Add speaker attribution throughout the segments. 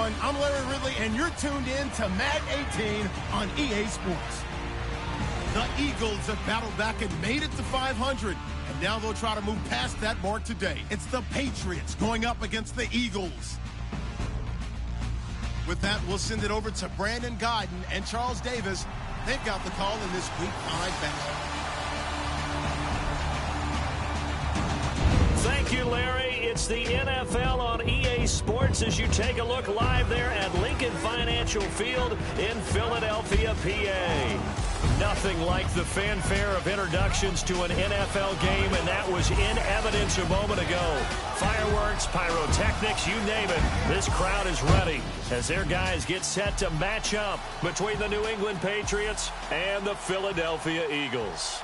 Speaker 1: everyone. I'm Larry Ridley, and you're tuned in to Madden 18 on EA Sports. The Eagles have battled back and made it to 500, and now they'll try to move past that mark today. It's the Patriots going up against the Eagles. With that, we'll send it over to Brandon Godden and Charles Davis. They've got the call in this Week 5 battle.
Speaker 2: Thank you, Larry. It's the NFL on EA Sports as you take a look live there at Lincoln Financial Field in Philadelphia, PA. Nothing like the fanfare of introductions to an NFL game, and that was in evidence a moment ago. Fireworks, pyrotechnics, you name it. This crowd is ready as their guys get set to match up between the New England Patriots and the Philadelphia Eagles.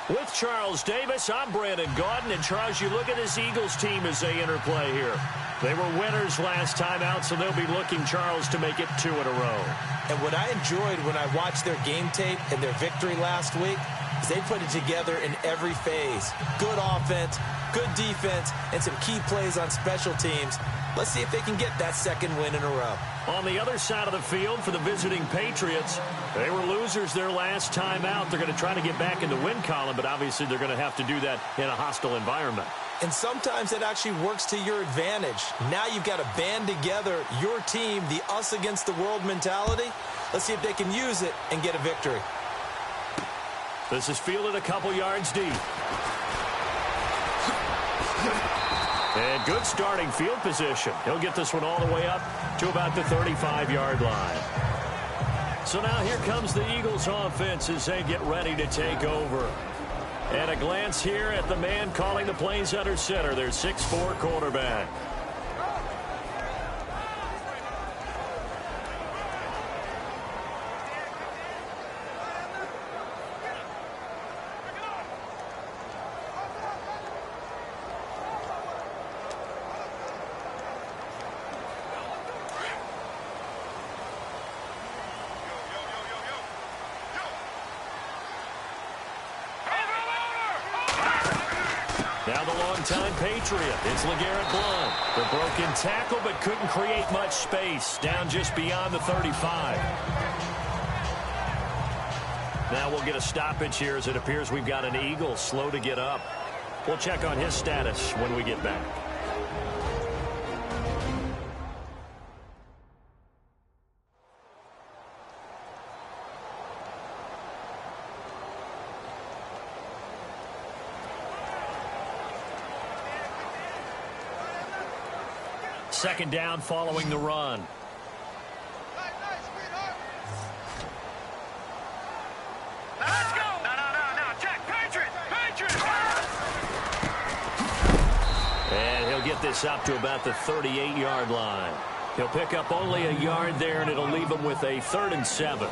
Speaker 2: With Charles Davis, I'm Brandon Gaudin. And Charles, you look at this Eagles team as they interplay here. They were winners last time out, so they'll be looking, Charles, to make it 2 in a row.
Speaker 3: And what I enjoyed when I watched their game tape and their victory last week is they put it together in every phase. Good offense, good defense, and some key plays on special teams. Let's see if they can get that second win in a row.
Speaker 2: On the other side of the field for the visiting Patriots, they were losers their last time out. They're going to try to get back in the win column, but obviously they're going to have to do that in a hostile environment.
Speaker 3: And sometimes it actually works to your advantage. Now you've got to band together your team, the us against the world mentality. Let's see if they can use it and get a victory.
Speaker 2: This is fielded a couple yards deep. And good starting field position. He'll get this one all the way up to about the 35-yard line. So now here comes the Eagles offense as they get ready to take over. And a glance here at the man calling the plays under center, their 6'4" quarterback. Now the longtime Patriot, it's LeGarrette Blount. The broken tackle, but couldn't create much space. Down just beyond the 35. Now we'll get a stoppage here as it appears we've got an Eagle slow to get up. We'll check on his status when we get back. Second down following the run.
Speaker 4: Let's go! No, Jack, Patriots!
Speaker 2: And he'll get this up to about the 38-yard line. He'll pick up only a yard there, and it'll leave him with a 3rd and 7.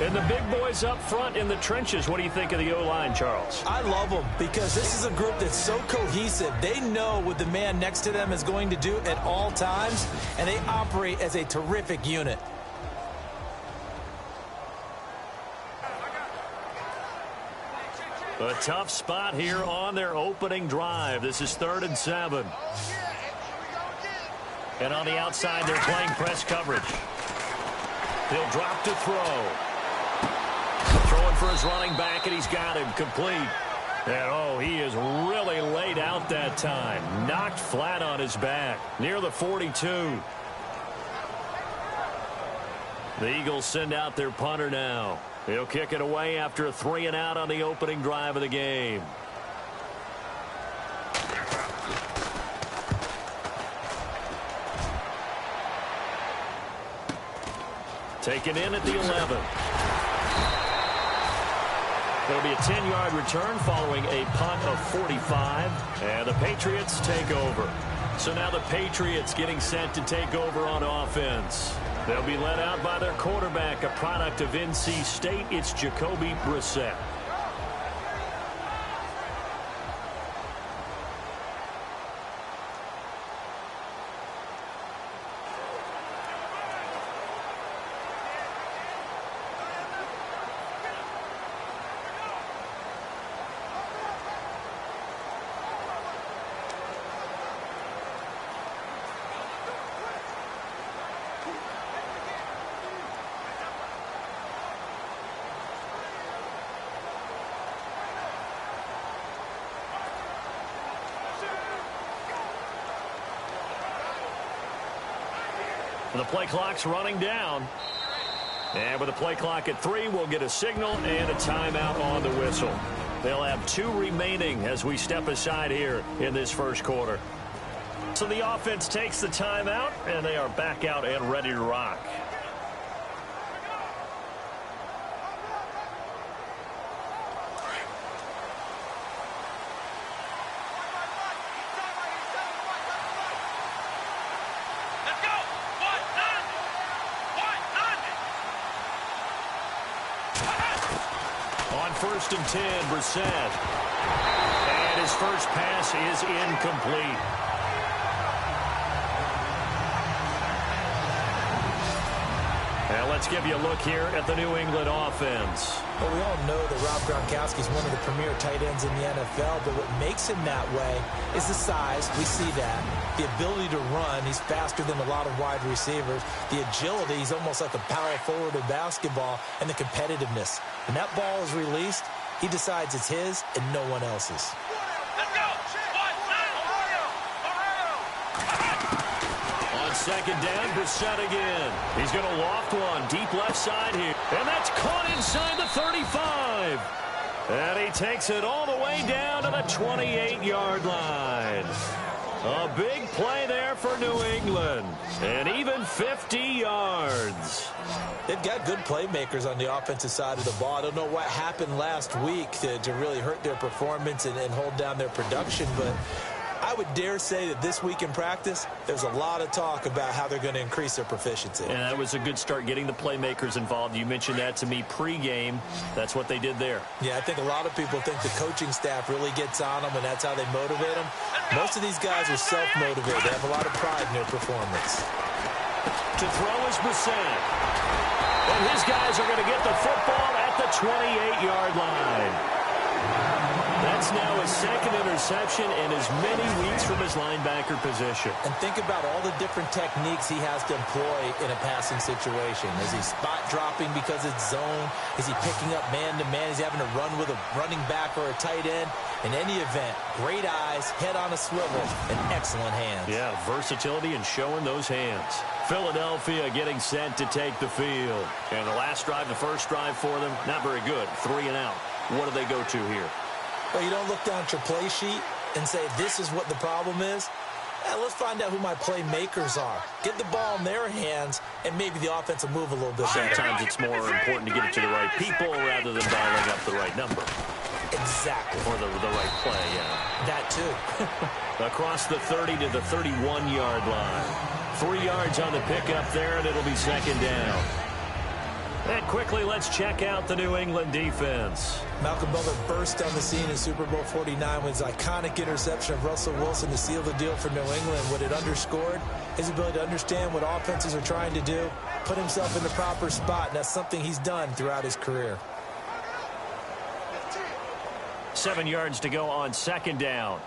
Speaker 2: And the big boys up front in the trenches. What do you think of the O-line, Charles?
Speaker 3: I love them because this is a group that's so cohesive. They know what the man next to them is going to do at all times, and they operate as a terrific unit.
Speaker 2: A tough spot here on their opening drive. This is 3rd and 7. And on the outside, they're playing press coverage. He'll drop to throw. Throwing for his running back, and he's got him complete. And, oh, he is really laid out that time. Knocked flat on his back, near the 42. The Eagles send out their punter now. He'll kick it away after a 3-and-out on the opening drive of the game. Taken in at the 11. There'll be a 10-yard return following a punt of 45. And the Patriots take over. So now the Patriots getting set to take over on offense. They'll be led out by their quarterback, a product of NC State. It's Jacoby Brissett. The play clock's running down. And with the play clock at 3, we'll get a signal and a timeout on the whistle. They'll have 2 remaining as we step aside here in this first quarter. So the offense takes the timeout, and they are back out and ready to rock. First and 10, Brissett. And his first pass is incomplete. And let's give you a look here at the New England offense.
Speaker 3: Well, we all know that Rob Gronkowski is one of the premier tight ends in the NFL, but what makes him that way is the size. We see that. The ability to run. He's faster than a lot of wide receivers. The agility. He's almost like a power forward in basketball. And the competitiveness. When that ball is released, he decides it's his and no one else's.
Speaker 4: Let's go!
Speaker 2: On second down, Brissett again. He's going to loft one deep left side here. And that's caught inside the 35. And he takes it all the way down to the 28-yard line. A big play there for New England. And even 50 yards.
Speaker 3: They've got good playmakers on the offensive side of the ball. I don't know what happened last week to really hurt their performance and hold down their production, but I would dare say that this week in practice, there's a lot of talk about how they're going to increase their proficiency.
Speaker 2: And that was a good start, getting the playmakers involved. You mentioned that to me pregame. That's what they did there.
Speaker 3: Yeah, I think a lot of people think the coaching staff really gets on them, and that's how they motivate them. Most of these guys are self-motivated. They have a lot of pride in their performance.
Speaker 2: To throw is Brissett. And his guys are going to get the football at the 28-yard line. That's now his second interception in as many weeks from his linebacker position.
Speaker 3: And think about all the different techniques he has to employ in a passing situation. Is he spot dropping because it's zone? Is he picking up man-to-man? Is he having to run with a running back or a tight end? In any event, great eyes, head on a swivel, and excellent hands.
Speaker 2: Yeah, versatility and showing those hands. Philadelphia getting set to take the field. And the last drive, the first drive for them, not very good. 3 and out. What do they go to here?
Speaker 3: Well, you don't look down at your play sheet and say, this is what the problem is. Let's find out who my playmakers are. Get the ball in their hands, and maybe the offense will move a little bit.
Speaker 2: Sometimes it's more important to get it to the right people rather than dialing up the right number.
Speaker 3: Exactly.
Speaker 2: Or the right play, yeah.
Speaker 3: That too.
Speaker 2: Across the 30 to the 31-yard line. 3 yards on the pickup there, and it'll be second down. And quickly, let's check out the New England defense.
Speaker 3: Malcolm Butler burst on the scene in Super Bowl 49 with his iconic interception of Russell Wilson to seal the deal for New England. What it underscored, his ability to understand what offenses are trying to do, put himself in the proper spot, and that's something he's done throughout his career.
Speaker 2: 7 yards to go on second down.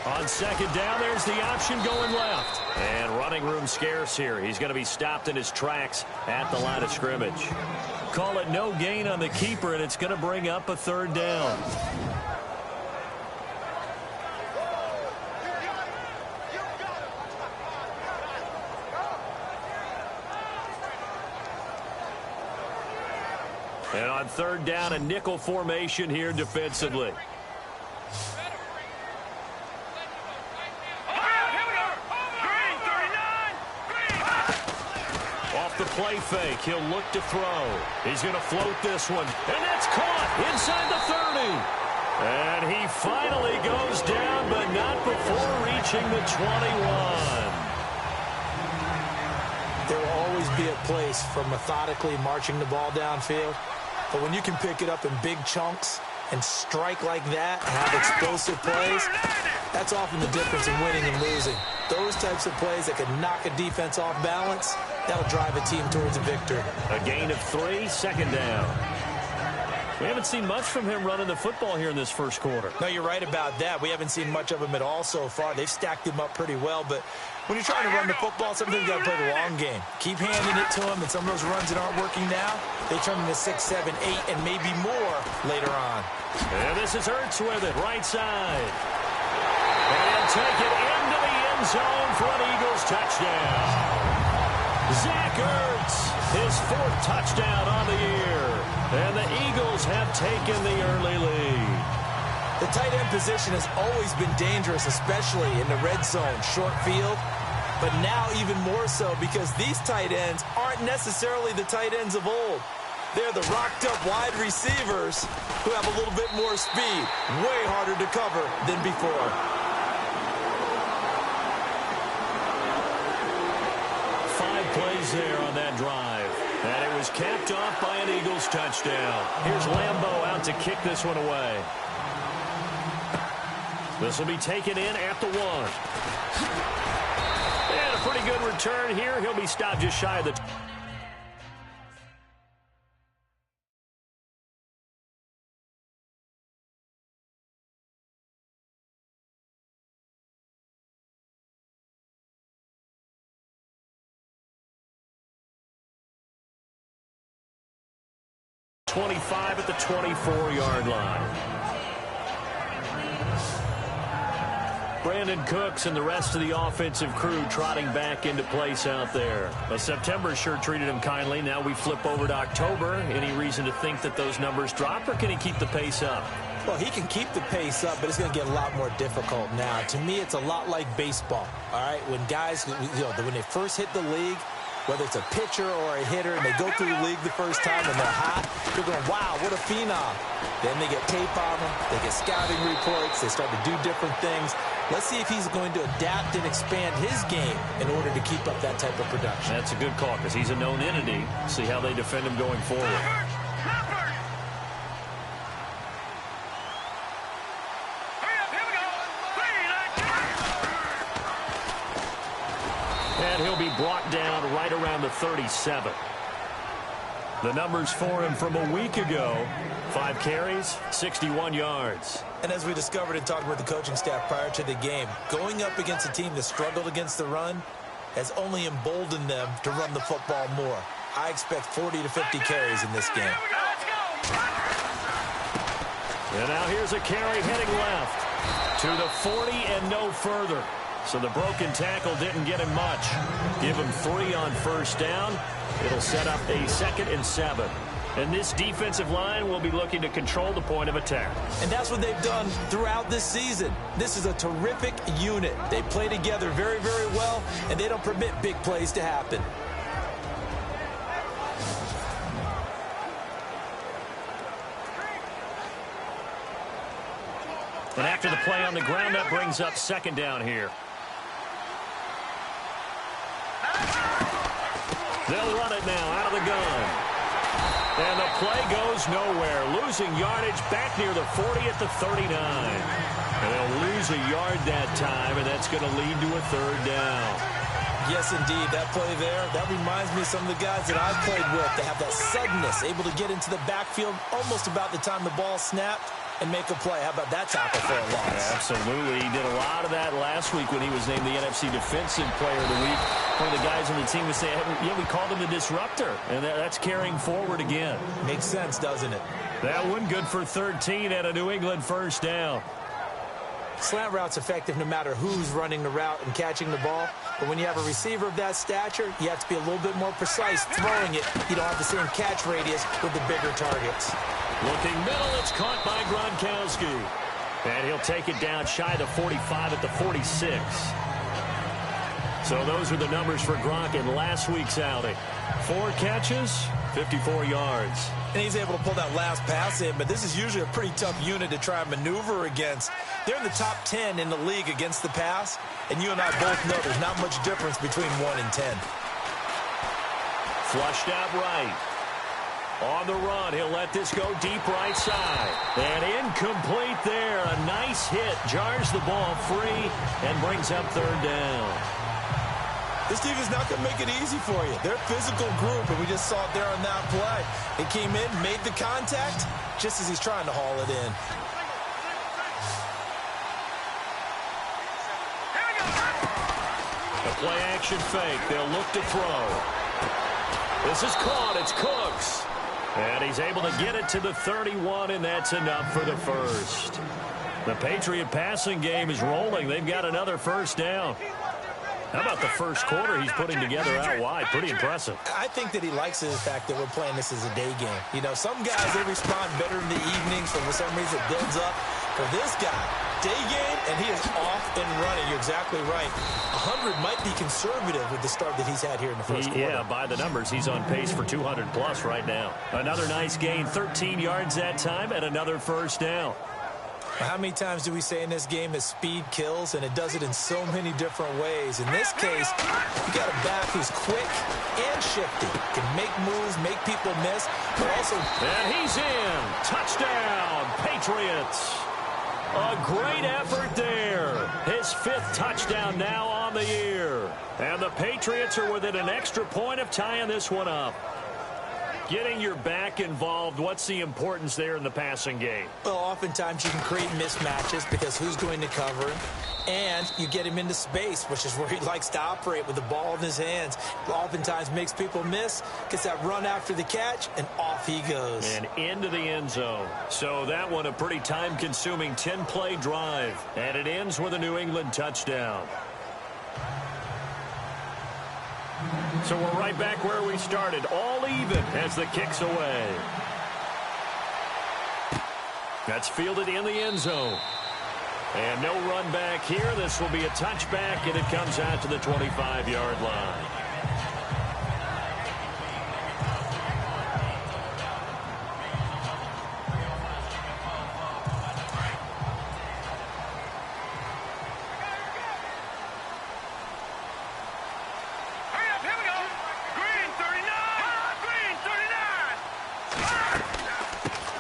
Speaker 2: On second down, there's the option going left. And running room scarce here. He's going to be stopped in his tracks at the line of scrimmage. Call it no gain on the keeper, and it's going to bring up a third down. And on third down, a nickel formation here defensively. Off the play fake, he'll look to throw. He's going to float this one, and that's caught inside the 30. And he finally goes down, but not before reaching the 21.
Speaker 3: There will always be a place for methodically marching the ball downfield. But when you can pick it up in big chunks and strike like that and have explosive plays, that's often the difference in winning and losing. Those types of plays that can knock a defense off balance, that'll drive a team towards a victory.
Speaker 2: A gain of 3, second down. We haven't seen much from him running the football here in this first quarter.
Speaker 3: No, you're right about that. We haven't seen much of him at all so far. They've stacked him up pretty well, but when you're trying to run the football, sometimes you got to play the long game. Keep handing it to him, and some of those runs that aren't working now, they turn into 6, 7, 8, and maybe more later on.
Speaker 2: And this is Ertz with it, right side. And he'll take it into the end zone for an Eagles touchdown. Zach Ertz, his 4th touchdown on the year. And the Eagles have taken the early lead.
Speaker 3: The tight end position has always been dangerous, especially in the red zone, short field. But now even more so because these tight ends aren't necessarily the tight ends of old. They're the rocked-up wide receivers who have a little bit more speed. Way harder to cover than before.
Speaker 2: Plays there on that drive. And it was capped off by an Eagles touchdown. Here's Lambeau out to kick this one away. This will be taken in at the 1. And a pretty good return here. He'll be stopped just shy of the... .25 at the 24-yard line. Brandon Cooks and the rest of the offensive crew trotting back into place out there. Well, September sure treated him kindly. Now we flip over to October. Any reason to think that those numbers drop, or can he keep the pace up?
Speaker 3: Well, he can keep the pace up, but it's going to get a lot more difficult now. To me, it's a lot like baseball, all right? When guys, when they first hit the league, whether it's a pitcher or a hitter, and they go through the league the first time and they're hot, you're going, wow, what a phenom. Then they get tape on them, they get scouting reports, they start to do different things. Let's see if he's going to adapt and expand his game in order to keep up that type of production.
Speaker 2: That's a good call because he's a known entity. See how they defend him going forward. And he'll be brought down right around the 37. The numbers for him from a week ago: 5 carries, 61 yards.
Speaker 3: And as we discovered in talking with the coaching staff prior to the game, going up against a team that struggled against the run has only emboldened them to run the football more. I expect 40 to 50 carries in this game.
Speaker 2: And now here's a carry heading left to the 40 and no further. So the broken tackle didn't get him much. Give him 3 on first down. It'll set up a 2nd and 7. And this defensive line will be looking to control the point of attack.
Speaker 3: And that's what they've done throughout this season. This is a terrific unit. They play together very, very well, and they don't permit big plays to happen.
Speaker 2: And after the play on the ground, that brings up 2nd down here. They'll run it now out of the gun. And the play goes nowhere. Losing yardage back near the 40 at the 39. And they'll lose a yard that time, and that's going to lead to a 3rd down.
Speaker 3: Yes, indeed. That play there, that reminds me of some of the guys that I've played with. They have that suddenness, able to get into the backfield almost about the time the ball snapped and make a play. How about that tackle for a loss?
Speaker 2: Absolutely. He did a lot of that last week when he was named the NFC Defensive Player of the Week. One of the guys on the team would say, yeah, we called him the disruptor. And that's carrying forward again.
Speaker 3: Makes sense, doesn't it?
Speaker 2: That one good for 13 at a New England 1st down.
Speaker 3: Slant route's effective no matter who's running the route and catching the ball. But when you have a receiver of that stature, you have to be a little bit more precise throwing it. You don't have the same catch radius with the bigger targets.
Speaker 2: Looking middle, it's caught by Gronkowski. And he'll take it down shy of the 45 at the 46. So those are the numbers for Gronk in last week's outing. 4 catches, 54 yards.
Speaker 3: And he's able to pull that last pass in, but this is usually a pretty tough unit to try and maneuver against. They're in the top 10 in the league against the pass, and you and I both know there's not much difference between 1 and 10.
Speaker 2: Flushed out right. On the run, he'll let this go deep right side. And incomplete there. A nice hit. Jars the ball free and brings up 3rd down.
Speaker 3: This defense is not going to make it easy for you. They're a physical group, and we just saw it there on that play. He came in, made the contact, just as he's trying to haul it in.
Speaker 2: The play action fake. They'll look to throw. This is caught. It's Cooks. And he's able to get it to the 31, and that's enough for the first. The Patriot passing game is rolling. They've got another first down. How about the first quarter he's putting together out wide? Pretty impressive.
Speaker 3: I think that he likes the fact that we're playing this as a day game. You know, some guys, they respond better in the evenings. For some reason, it builds up. For this guy, day game, and he is off and running. You're exactly right. 100 might be conservative with the start that he's had here in the first quarter.
Speaker 2: Yeah, by the numbers, he's on pace for 200-plus right now. Another nice gain, 13 yards that time, and another first down.
Speaker 3: How many times do we say in this game that speed kills, and it does it in so many different ways? In this case, you got a back who's quick and shifty, can make moves, make people miss, but also...
Speaker 2: And he's in. Touchdown, Patriots. A great effort there. His 5th touchdown now on the year. And the Patriots are within an extra point of tying this one up. Getting your back involved, what's the importance there in the passing game?
Speaker 3: Well, oftentimes you can create mismatches because who's going to cover him? And you get him into space, which is where he likes to operate with the ball in his hands. Oftentimes makes people miss, gets that run after the catch, and off he goes.
Speaker 2: And into the end zone. So that one a pretty time-consuming 10-play drive. And it ends with a New England touchdown. So we're right back where we started, all even as the kick's away. That's fielded in the end zone. And no run back here. This will be a touchback, and it comes out to the 25-yard line.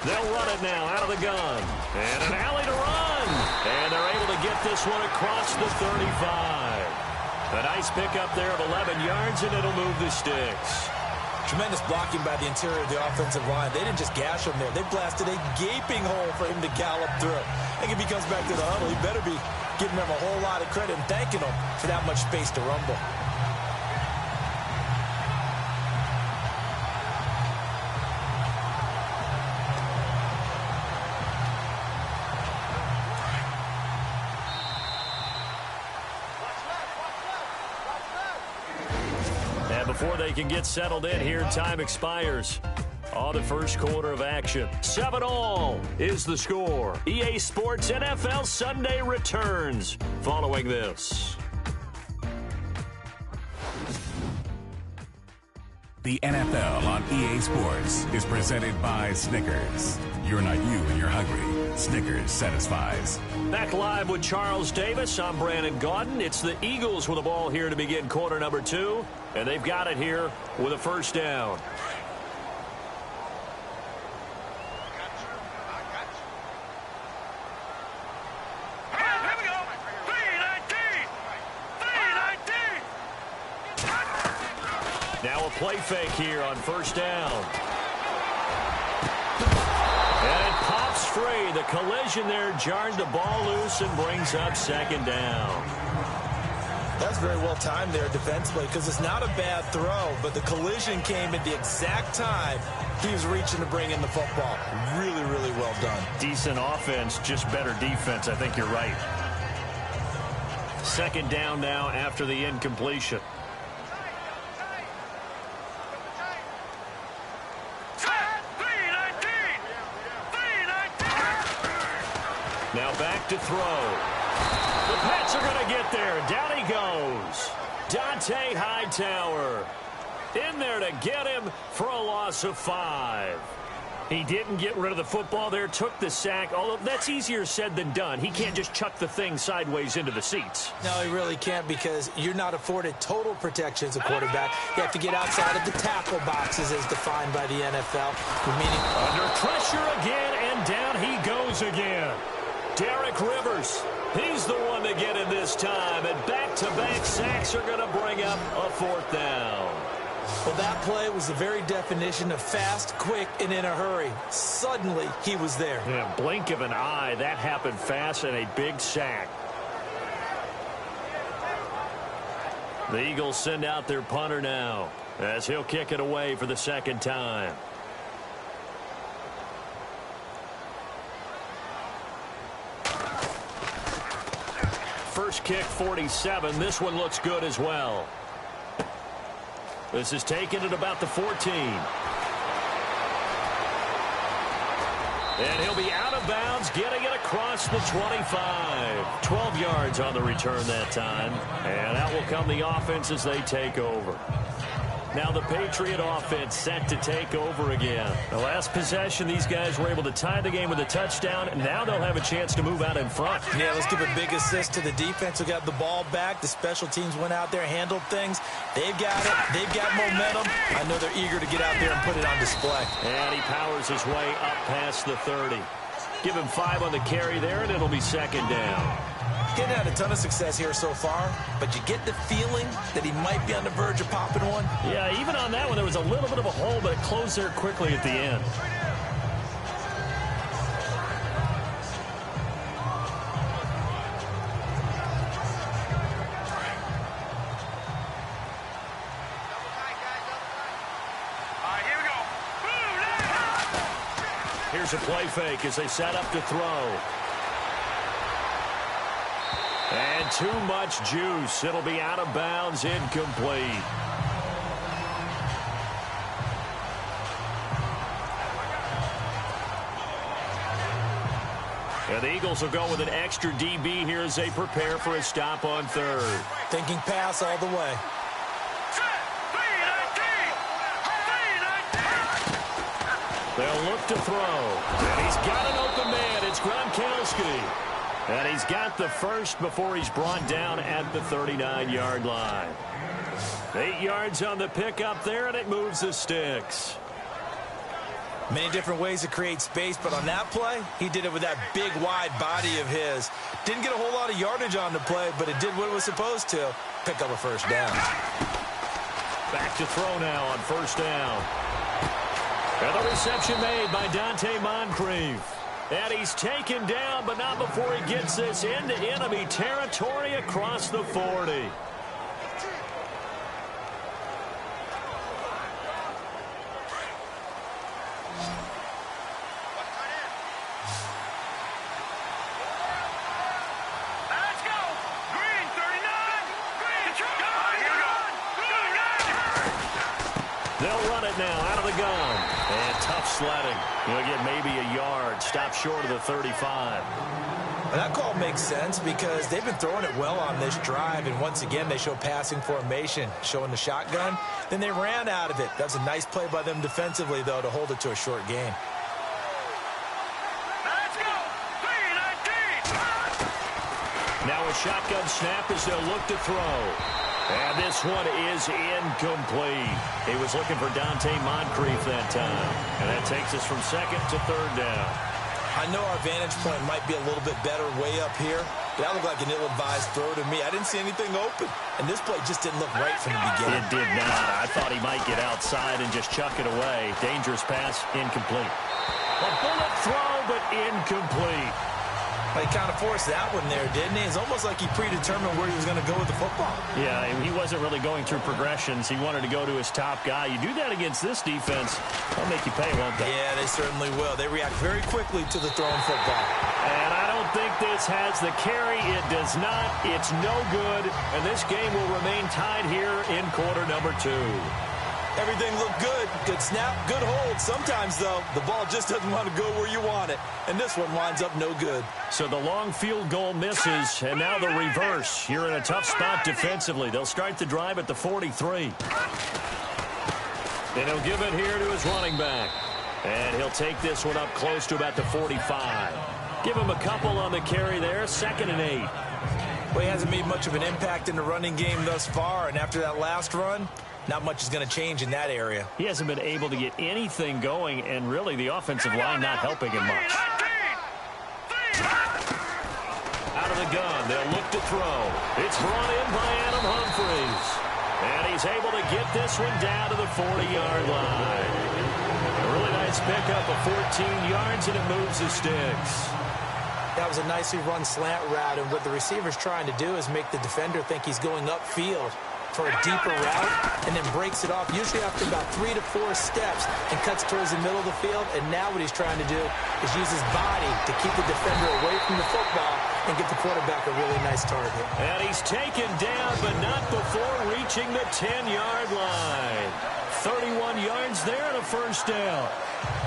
Speaker 2: They'll run it now out of the gun. And an alley to run. And they're able to get this one across the 35. A nice pickup there of 11 yards, and it'll move the sticks.
Speaker 3: Tremendous blocking by the interior of the offensive line. They didn't just gash him there. They blasted a gaping hole for him to gallop through. I think if he comes back to the huddle, he better be giving him a whole lot of credit and thanking him for that much space to rumble.
Speaker 2: Before they can get settled in here, time expires on the first quarter of action. 7-all is the score. EA Sports NFL Sunday returns following this.
Speaker 5: The NFL on EA Sports is presented by Snickers. You're not you when you're hungry. Snickers satisfies.
Speaker 2: Back live with Charles Davis. I'm Brandon Gaudin. It's the Eagles with the ball here to begin quarter number 2. And they've got it here with a first down.
Speaker 4: Here we go. 3-19.
Speaker 2: Now a play fake here on first down. And it pops free. The collision there jarred the ball loose and brings up second down.
Speaker 3: That's very well timed there defensively because it's not a bad throw, but the collision came at the exact time he was reaching to bring in the football. Really, really well done.
Speaker 2: Decent offense, just better defense. I think you're right. Second down now after the incompletion. Now back to throw. The Pats are going to get there. Down he goes. Dante Hightower in there to get him for a loss of 5. He didn't get rid of the football there, took the sack, although that's easier said than done. He can't just chuck the thing sideways into the seats.
Speaker 3: No, he really can't because you're not afforded total protection as a quarterback. You have to get outside of the tackle boxes as defined by the NFL. Meaning
Speaker 2: under pressure again, and down he goes again. Derek Rivers, he's the one to get in this time, and back-to-back sacks are going to bring up a 4th down.
Speaker 3: Well, that play was the very definition of fast, quick, and in a hurry. Suddenly, he was there.
Speaker 2: Yeah, blink of an eye, that happened fast, and a big sack. The Eagles send out their punter now, as he'll kick it away for the 2nd time. First kick, 47. This one looks good as well. This is taken at about the 14. And he'll be out of bounds, getting it across the 25. 12 yards on the return that time. And out will come the offense as they take over. Now the Patriot offense set to take over again. The last possession, these guys were able to tie the game with a touchdown, and now they'll have a chance to move out in front.
Speaker 3: Yeah, let's give a big assist to the defense who got the ball back. The special teams went out there, handled things. They've got it. They've got momentum. I know they're eager to get out there and put it on display.
Speaker 2: And he powers his way up past the 30. Give him 5 on the carry there, and it'll be 2nd down.
Speaker 3: Getting had a ton of success here so far, but you get the feeling that he might be on the verge of popping one.
Speaker 2: Yeah, even on that one, there was a little bit of a hole, but it closed there quickly at the end. Here's a play fake as they set up to throw. And too much juice. It'll be out of bounds, incomplete. And the Eagles will go with an extra DB here as they prepare for a stop on 3rd.
Speaker 3: Thinking pass all the way.
Speaker 2: They'll look to throw. And he's got an open man. It's Gronkowski. And he's got the first before he's brought down at the 39-yard line. 8 yards on the pickup there, and it moves the sticks.
Speaker 3: Many different ways to create space, but on that play, he did it with that big, wide body of his. Didn't get a whole lot of yardage on the play, but it did what it was supposed to. Pick up a 1st down.
Speaker 2: Back to throw now on 1st down. And the reception made by Dante Moncrief. And he's taken down, but not before he gets this into enemy territory across the 40. They'll run it now out of the gun. And tough sledding. He'll get maybe a yard. Stop short of the 35.
Speaker 3: Well, that call makes sense because they've been throwing it well on this drive. And once again, they show passing formation, showing the shotgun. Then they ran out of it. That's a nice play by them defensively, though, to hold it to a short game.
Speaker 2: Now a shotgun snap as they'll look to throw. And this one is incomplete. He was looking for Dante Moncrief that time. And that takes us from 2nd to 3rd down.
Speaker 3: I know our vantage point might be a little bit better way up here, but that looked like an ill-advised throw to me. I didn't see anything open, and this play just didn't look right from the beginning.
Speaker 2: It did not. I thought he might get outside and just chuck it away. Dangerous pass, incomplete. A bullet throw, but incomplete.
Speaker 3: He kind of forced that one there, didn't he? It's almost like he predetermined where he was going to go with the football.
Speaker 2: Yeah, he wasn't really going through progressions. He wanted to go to his top guy. You do that against this defense, they'll make you pay, won't they?
Speaker 3: Yeah, they certainly will. They react very quickly to the thrown football.
Speaker 2: And I don't think this has the carry. It does not. It's no good. And this game will remain tied here in quarter number 2.
Speaker 3: Everything looked good. Good snap, good hold. Sometimes, though, the ball just doesn't want to go where you want it. And this one winds up no good.
Speaker 2: So the long field goal misses, and now the reverse. You're in a tough spot defensively. They'll start the drive at the 43. And he'll give it here to his running back. And he'll take this one up close to about the 45. Give him a couple on the carry there. 2nd and 8.
Speaker 3: Well, he hasn't made much of an impact in the running game thus far. And after that last run, not much is going to change in that area.
Speaker 2: He hasn't been able to get anything going, and really the offensive line not helping him much. of the gun. They'll look to throw. It's brought in by Adam Humphries. And he's able to get this one down to the 40-yard line. A really nice pickup of 14 yards, and it moves the sticks.
Speaker 3: That was a nicely run slant route, and what the receiver's trying to do is make the defender think he's going upfield for a deeper route, and then breaks it off, usually after about 3 to 4 steps, and cuts towards the middle of the field. And now what he's trying to do is use his body to keep the defender away from the football and get the quarterback a really nice target.
Speaker 2: And he's taken down, but not before reaching the 10-yard line. 31 yards there and a first down.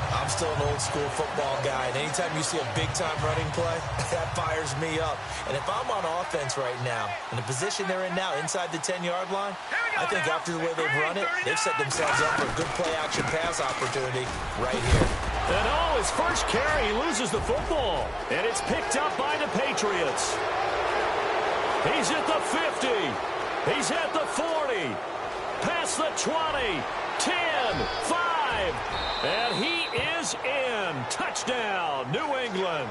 Speaker 3: I'm still an old-school football guy, and anytime you see a big-time running play, that fires me up. And if I'm on offense right now, in the position they're in now, inside the 10-yard line, I think after the way they've run it, they've set themselves up for a good play-action pass opportunity right here.
Speaker 2: And his first carry, he loses the football. And it's picked up by the Patriots. He's at the 50. He's at the 40. Past the 20. 10, 5. And he is in. Touchdown, New England.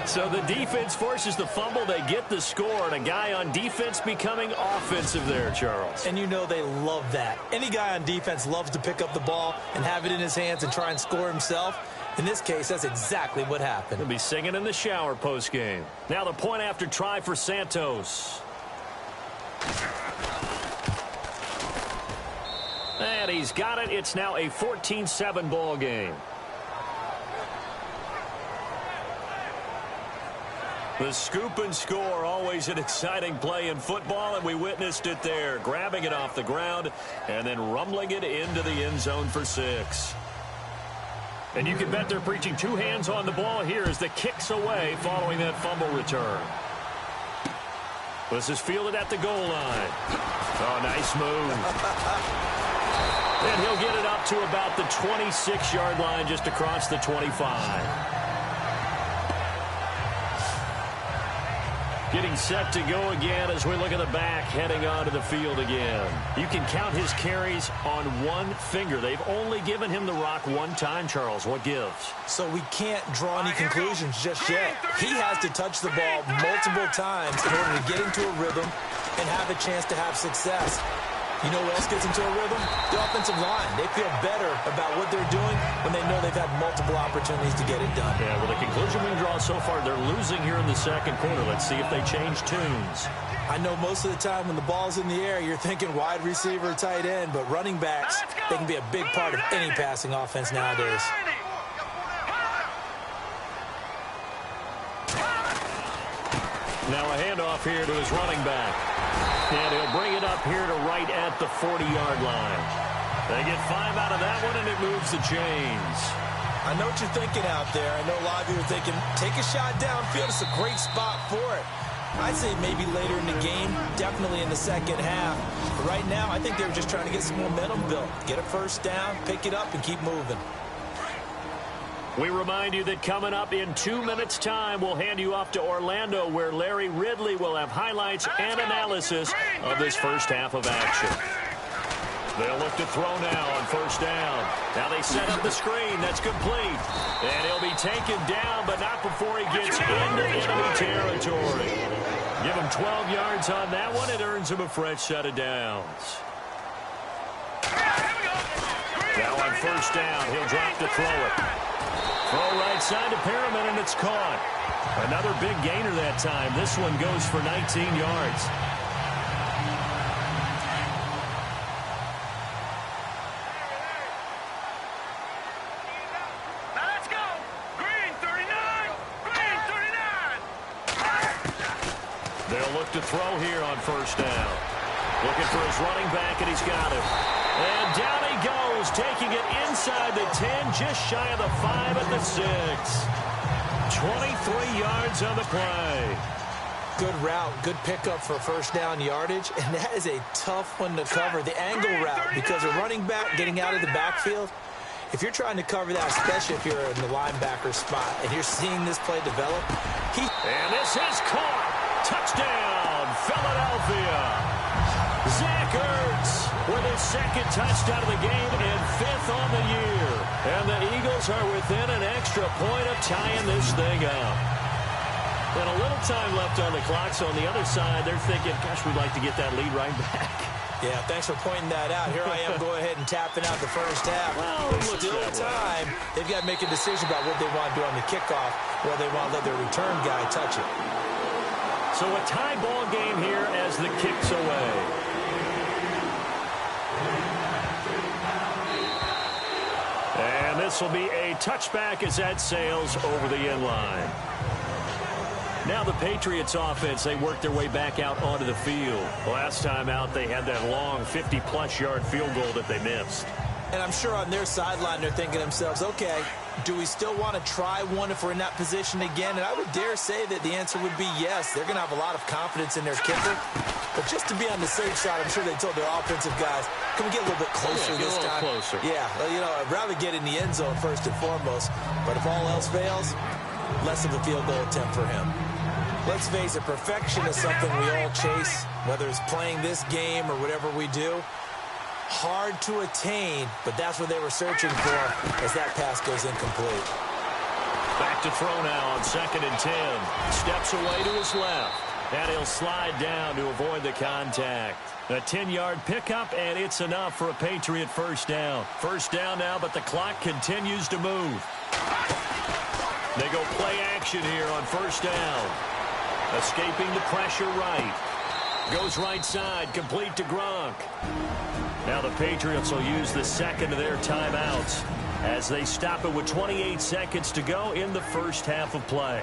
Speaker 2: So the defense forces the fumble. They get the score, and a guy on defense becoming offensive there, Charles.
Speaker 3: And you know they love that. Any guy on defense loves to pick up the ball and have it in his hands and try and score himself. In this case, that's exactly what happened.
Speaker 2: He'll be singing in the shower post-game. Now the point after try for Santos. And he's got it. It's now a 14-7 ball game. The scoop and score, always an exciting play in football, and we witnessed it there. Grabbing it off the ground and then rumbling it into the end zone for 6. And you can bet they're preaching 2 hands on the ball here as the kick's away following that fumble return. This is fielded at the goal line. Oh, nice move. And he'll get it up to about the 26-yard line, just across the 25. Getting set to go again as we look at the back, heading onto the field again. You can count his carries on one finger. They've only given him the rock one time, Charles. What gives?
Speaker 3: So we can't draw any conclusions just yet. He has to touch the ball multiple times in order to get into a rhythm and have a chance to have success. You know what else gets into a rhythm? The offensive line. They feel better about what they're doing when they know they've had multiple opportunities to get it done.
Speaker 2: Yeah, well, the conclusion we can draw so far, they're losing here in the second quarter. Let's see if they change tunes.
Speaker 3: I know most of the time when the ball's in the air, you're thinking wide receiver, tight end, but running backs, they can be a big part of any passing offense nowadays.
Speaker 2: Now a handoff here to his running back. And he'll bring it up here to right at the 40-yard line. They get 5 out of that one, and it moves the chains.
Speaker 3: I know what you're thinking out there. I know a lot of you are thinking, take a shot downfield. It's a great spot for it. I'd say maybe later in the game, definitely in the second half. But right now, I think they were just trying to get some momentum built. Get a first down, pick it up, and keep moving.
Speaker 2: We remind you that coming up in 2 minutes' time, we'll hand you off to Orlando, where Larry Ridley will have highlights and analysis of this first half of action. They'll look to throw now on first down. Now they set up the screen. That's complete. And he'll be taken down, but not before he gets into enemy territory. Give him 12 yards on that one. It earns him a fresh set of downs. Now on first down, he'll drop to throw it. Throw right side to Perriman, and it's caught. Another big gainer that time. This one goes for 19 yards.
Speaker 4: Now let's go. Green 39. Green 39.
Speaker 2: They'll look to throw here on first down. Looking for his running back, and he's got it. And down he goes, taking it inside the 10, just shy of the 5 at the 6. 23 yards on the play.
Speaker 3: Good route, good pickup for first down yardage, and that is a tough one to cover. The angle route, because a running back getting out of the backfield, if you're trying to cover that, especially if you're in the linebacker spot, and you're seeing this play develop,
Speaker 2: and this is caught. Touchdown, Philadelphia. Zach Ertz with his second touchdown of the game and 5th on the year. And the Eagles are within an extra point of tying this thing up. And a little time left on the clock, so on the other side, they're thinking, gosh, we'd like to get that lead right back.
Speaker 3: Yeah, thanks for pointing that out. Here I am going ahead and tapping out the first half.
Speaker 2: Well, it looks
Speaker 3: still
Speaker 2: that way.
Speaker 3: time. They've got to make a decision about what they want to do on the kickoff, or they want to let their return guy touch it.
Speaker 2: So a tie ball game here as the kick's away. And this will be a touchback as that sails over the end line. Now the Patriots offense, they work their way back out onto the field. Last time out, they had that long 50-plus yard field goal that they missed.
Speaker 3: And I'm sure on their sideline, they're thinking to themselves, okay, do we still want to try one if we're in that position again? And I would dare say that the answer would be yes. They're going to have a lot of confidence in their kicker. But just to be on the safe side, I'm sure they told their offensive guys, can we get a little bit closer this time?
Speaker 2: Closer.
Speaker 3: Yeah, well, you know, I'd rather get in the end zone first and foremost. But if all else fails, less of a field goal attempt for him. Let's face it, perfection is something we all chase, whether it's playing this game or whatever we do. Hard to attain, but that's what they were searching for as that pass goes incomplete.
Speaker 2: Back to throw now on 2nd and 10. Steps away to his left. And he'll slide down to avoid the contact. A 10-yard pickup, and it's enough for a Patriot first down. First down now, but the clock continues to move. They go play action here on first down. Escaping the pressure right. Goes right side, complete to Gronk. Now the Patriots will use the second of their timeouts as they stop it with 28 seconds to go in the first half of play.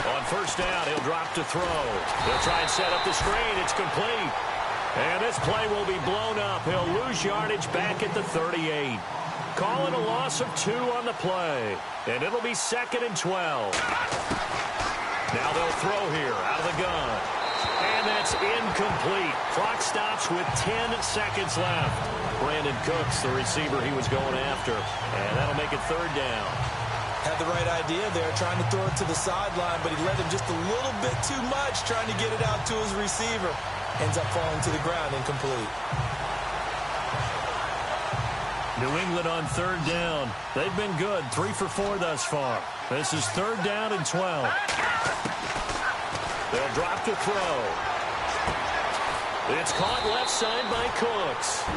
Speaker 2: On first down, he'll drop to throw. He'll try and set up the screen. It's complete. And this play will be blown up. He'll lose yardage back at the 38. Calling a loss of 2 on the play. And it'll be 2nd and 12. Now they'll throw here out of the gun. And that's incomplete. Clock stops with 10 seconds left. Brandon Cooks, the receiver he was going after. And that'll make it 3rd down.
Speaker 3: Had the right idea there, trying to throw it to the sideline, but he led him just a little bit too much, trying to get it out to his receiver. Ends up falling to the ground, incomplete.
Speaker 2: New England on 3rd down. They've been good, 3 for 4 thus far. This is 3rd down and 12. They'll drop to throw. It's caught left side by Cooks.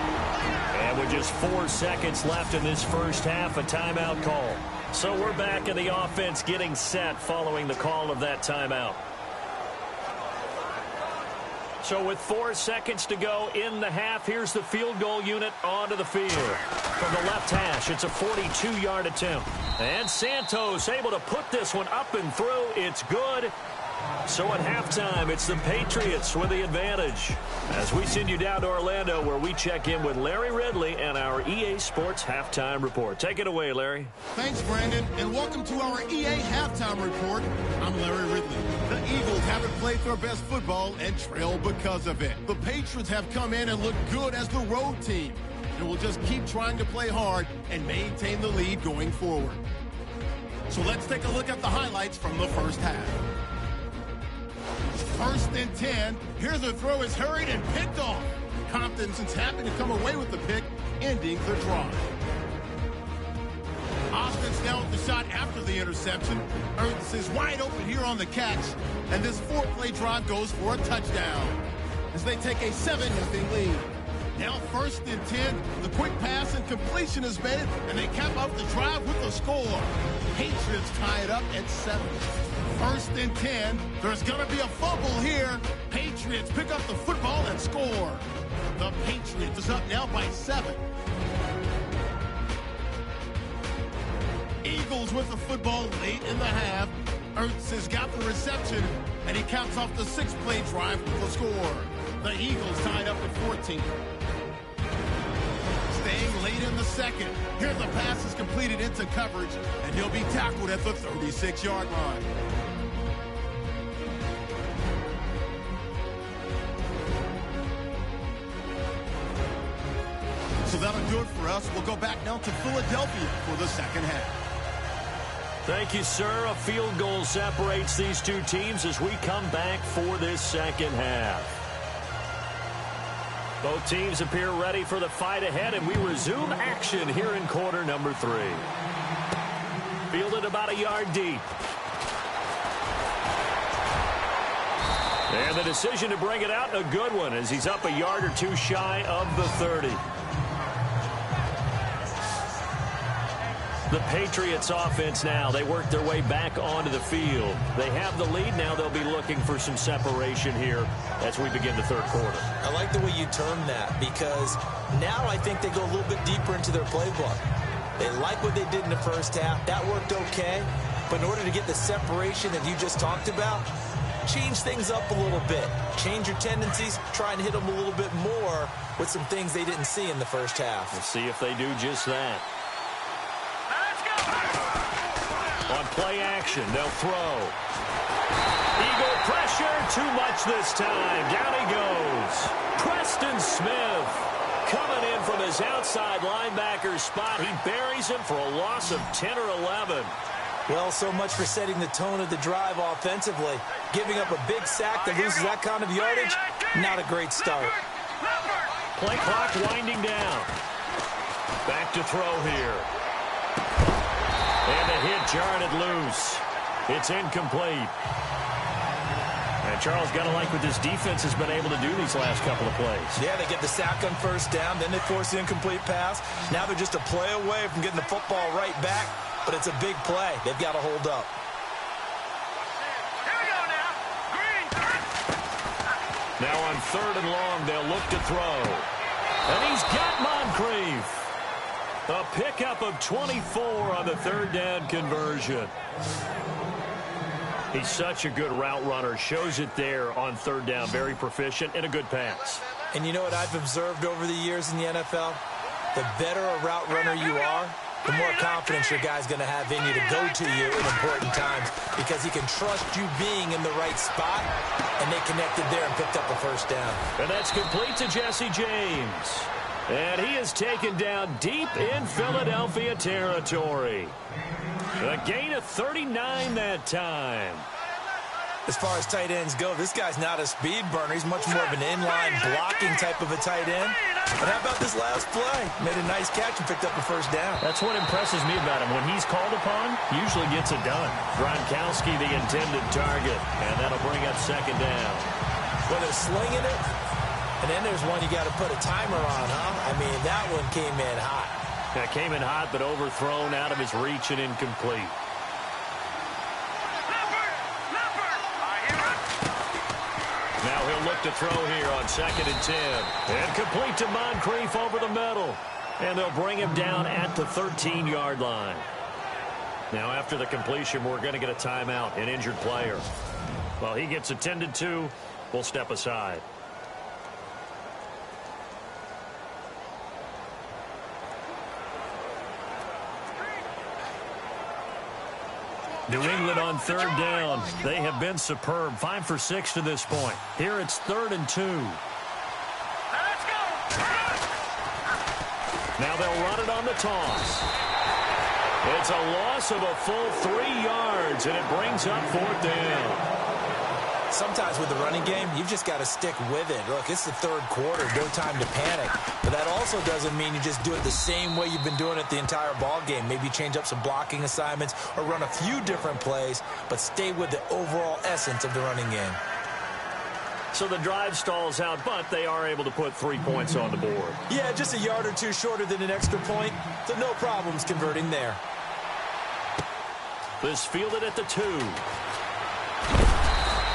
Speaker 2: And with just 4 seconds left in this first half, a timeout call. So we're back in the offense getting set following the call of that timeout. So with 4 seconds to go in the half, here's the field goal unit onto the field. From the left hash, it's a 42-yard attempt. And Santos able to put this one up and through. It's good. So at halftime, it's the Patriots with the advantage. As we send you down to Orlando, where we check in with Larry Ridley and our EA Sports Halftime Report. Take it away, Larry.
Speaker 1: Thanks, Brandon, and welcome to our EA Halftime Report. I'm Larry Ridley. The Eagles haven't played their best football and trail because of it. The Patriots have come in and looked good as the road team, and will just keep trying to play hard and maintain the lead going forward. So let's take a look at the highlights from the first half. 1st and 10. Here the throw is hurried and picked off. Compton's happy to come away with the pick, ending the drive. Austin's down with the shot after the interception. Ernst is wide open here on the catch. And this 4-play drive goes for a touchdown as they take a 7-0 lead. Now 1st and 10. The quick pass and completion is made, and they cap off the drive with a score. Patriots tie it up at 7. 1st and 10. There's going to be a fumble here. Patriots pick up the football and score. The Patriots is up now by 7. Eagles with the football late in the half. Ernst has got the reception, and he caps off the 6-play drive with a score. The Eagles tied up at 14. Staying late in the second. Here the pass is completed into coverage, and he'll be tackled at the 36-yard line. So that'll do it for us. We'll go back now to Philadelphia for the second half.
Speaker 2: Thank you, sir. A field goal separates these two teams as we come back for this second half. Both teams appear ready for the fight ahead, and we resume action here in quarter number 3. Fielded about a yard deep. And the decision to bring it out, a good one, as he's up a yard or two shy of the 30. The Patriots offense now, they work their way back onto the field. They have the lead. Now they'll be looking for some separation here as we begin the third quarter.
Speaker 3: I like the way you termed that, because now I think they go a little bit deeper into their playbook. They like what they did in the first half. That worked okay. But in order to get the separation that you just talked about, change things up a little bit. Change your tendencies. Try and hit them a little bit more with some things they didn't see in the first half.
Speaker 2: We'll see if they do just that. On play action, they'll throw. Eagle pressure, too much this time. Down he goes. Preston Smith coming in from his outside linebacker spot. He buries him for a loss of 10 or 11.
Speaker 3: Well, so much for setting the tone of the drive offensively. Giving up a big sack that loses that kind of yardage, not a great start.
Speaker 2: Play clock winding down. Back to throw here. And the hit jarred it loose. It's incomplete. And Charles, got to like what this defense has been able to do these last couple of plays.
Speaker 3: Yeah, they get the sack on first down, then they force the incomplete pass. Now they're just a play away from getting the football right back, but it's a big play. They've got to hold up.
Speaker 4: Here we go now. Green.
Speaker 2: Now on 3rd and long, they'll look to throw. And he's got Moncrief. A pickup of 24 on the 3rd down conversion. He's such a good route runner. Shows it there on 3rd down. Very proficient and a good pass.
Speaker 3: And you know what I've observed over the years in the NFL? The better a route runner you are, the more confidence your guy's going to have in you to go to you in important times, because he can trust you being in the right spot, and they connected there and picked up a first down.
Speaker 2: And that's complete to Jesse James. And he is taken down deep in Philadelphia territory. A gain of 39 that time.
Speaker 3: As far as tight ends go, this guy's not a speed burner. He's much more of an inline blocking type of a tight end. But how about this last play? Made a nice catch and picked up a first down.
Speaker 2: That's what impresses me about him. When he's called upon, usually gets it done. Gronkowski, the intended target. And that'll bring up 2nd down.
Speaker 3: Well, they're slinging it. And then there's one you got to put a timer on, huh? I mean, that one came in hot.
Speaker 2: That came in hot, but overthrown out of his reach and incomplete. Now he'll look to throw here on 2nd and 10. And complete to Moncrief over the middle. And they'll bring him down at the 13-yard line. Now after the completion, we're going to get a timeout, an injured player. While he gets attended to, we'll step aside. New England on 3rd down. They have been superb. 5 for 6 to this point. Here it's 3rd and 2.
Speaker 4: Let's go.
Speaker 2: Now they'll run it on the toss. It's a loss of a full 3 yards, and it brings up 4th down.
Speaker 3: Sometimes with the running game, you've just got to stick with it. Look, it's the 3rd quarter. No time to panic. But that also doesn't mean you just do it the same way you've been doing it the entire ball game. Maybe change up some blocking assignments or run a few different plays, but stay with the overall essence of the running game.
Speaker 2: So the drive stalls out, but they are able to put 3 points on the board.
Speaker 3: Yeah, just a yard or two shorter than an extra point, so no problems converting there.
Speaker 2: This fielded at the 2.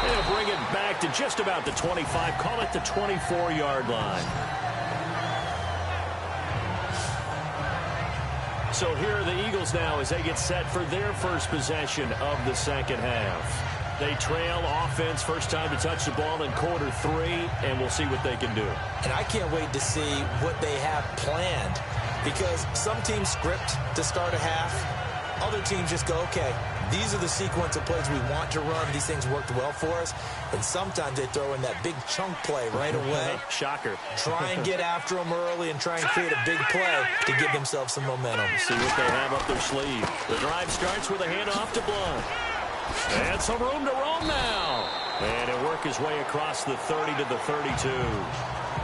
Speaker 2: They'll bring it back to just about the 25. Call it the 24-yard line. So here are the Eagles now as they get set for their first possession of the 2nd half. They trail offense, first time to touch the ball in quarter 3, and we'll see what they can do.
Speaker 3: And I can't wait to see what they have planned, because some teams script to start a half. Other teams just go, okay, these are the sequence of plays we want to run. These things worked well for us. And sometimes they throw in that big chunk play right away.
Speaker 2: Shocker.
Speaker 3: Try and get after them early and try and create a big play to give themselves some momentum.
Speaker 2: See what they have up their sleeve. The drive starts with a handoff to Blunt. And some room to roam now. And he'll work his way across the 30 to the 32.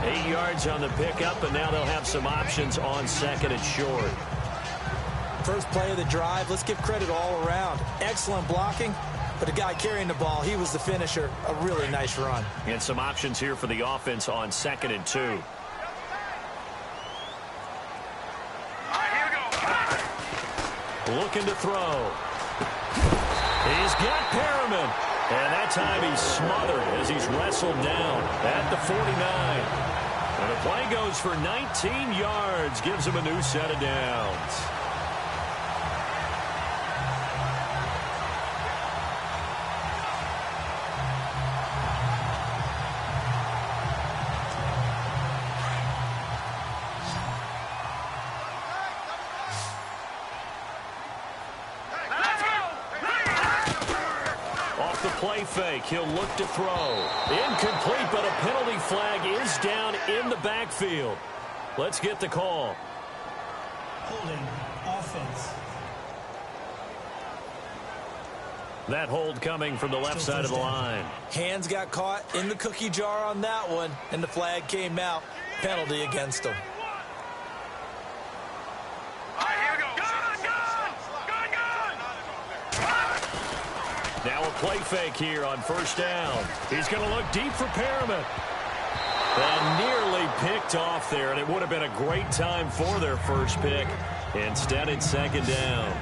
Speaker 2: 8 yards on the pickup, and now they'll have some options on second and short.
Speaker 3: First play of the drive, let's give credit all around. Excellent blocking, but the guy carrying the ball, he was the finisher. A really nice run.
Speaker 2: And some options here for the offense on second and 2. Looking to throw. He's got Perriman. And that time he's smothered as he's wrestled down at the 49. And the play goes for 19 yards. Gives him a new set of downs. Play fake. He'll look to throw. Incomplete, but a penalty flag is down in the backfield. Let's get the call.
Speaker 6: Holding offense.
Speaker 2: That hold coming from the left side of the line.
Speaker 3: Hands got caught in the cookie jar on that one, and the flag came out. Penalty against him.
Speaker 2: Now a play fake here on first down. He's going to look deep for Perriman. And nearly picked off there, and it would have been a great time for their first pick. Instead, it's second down.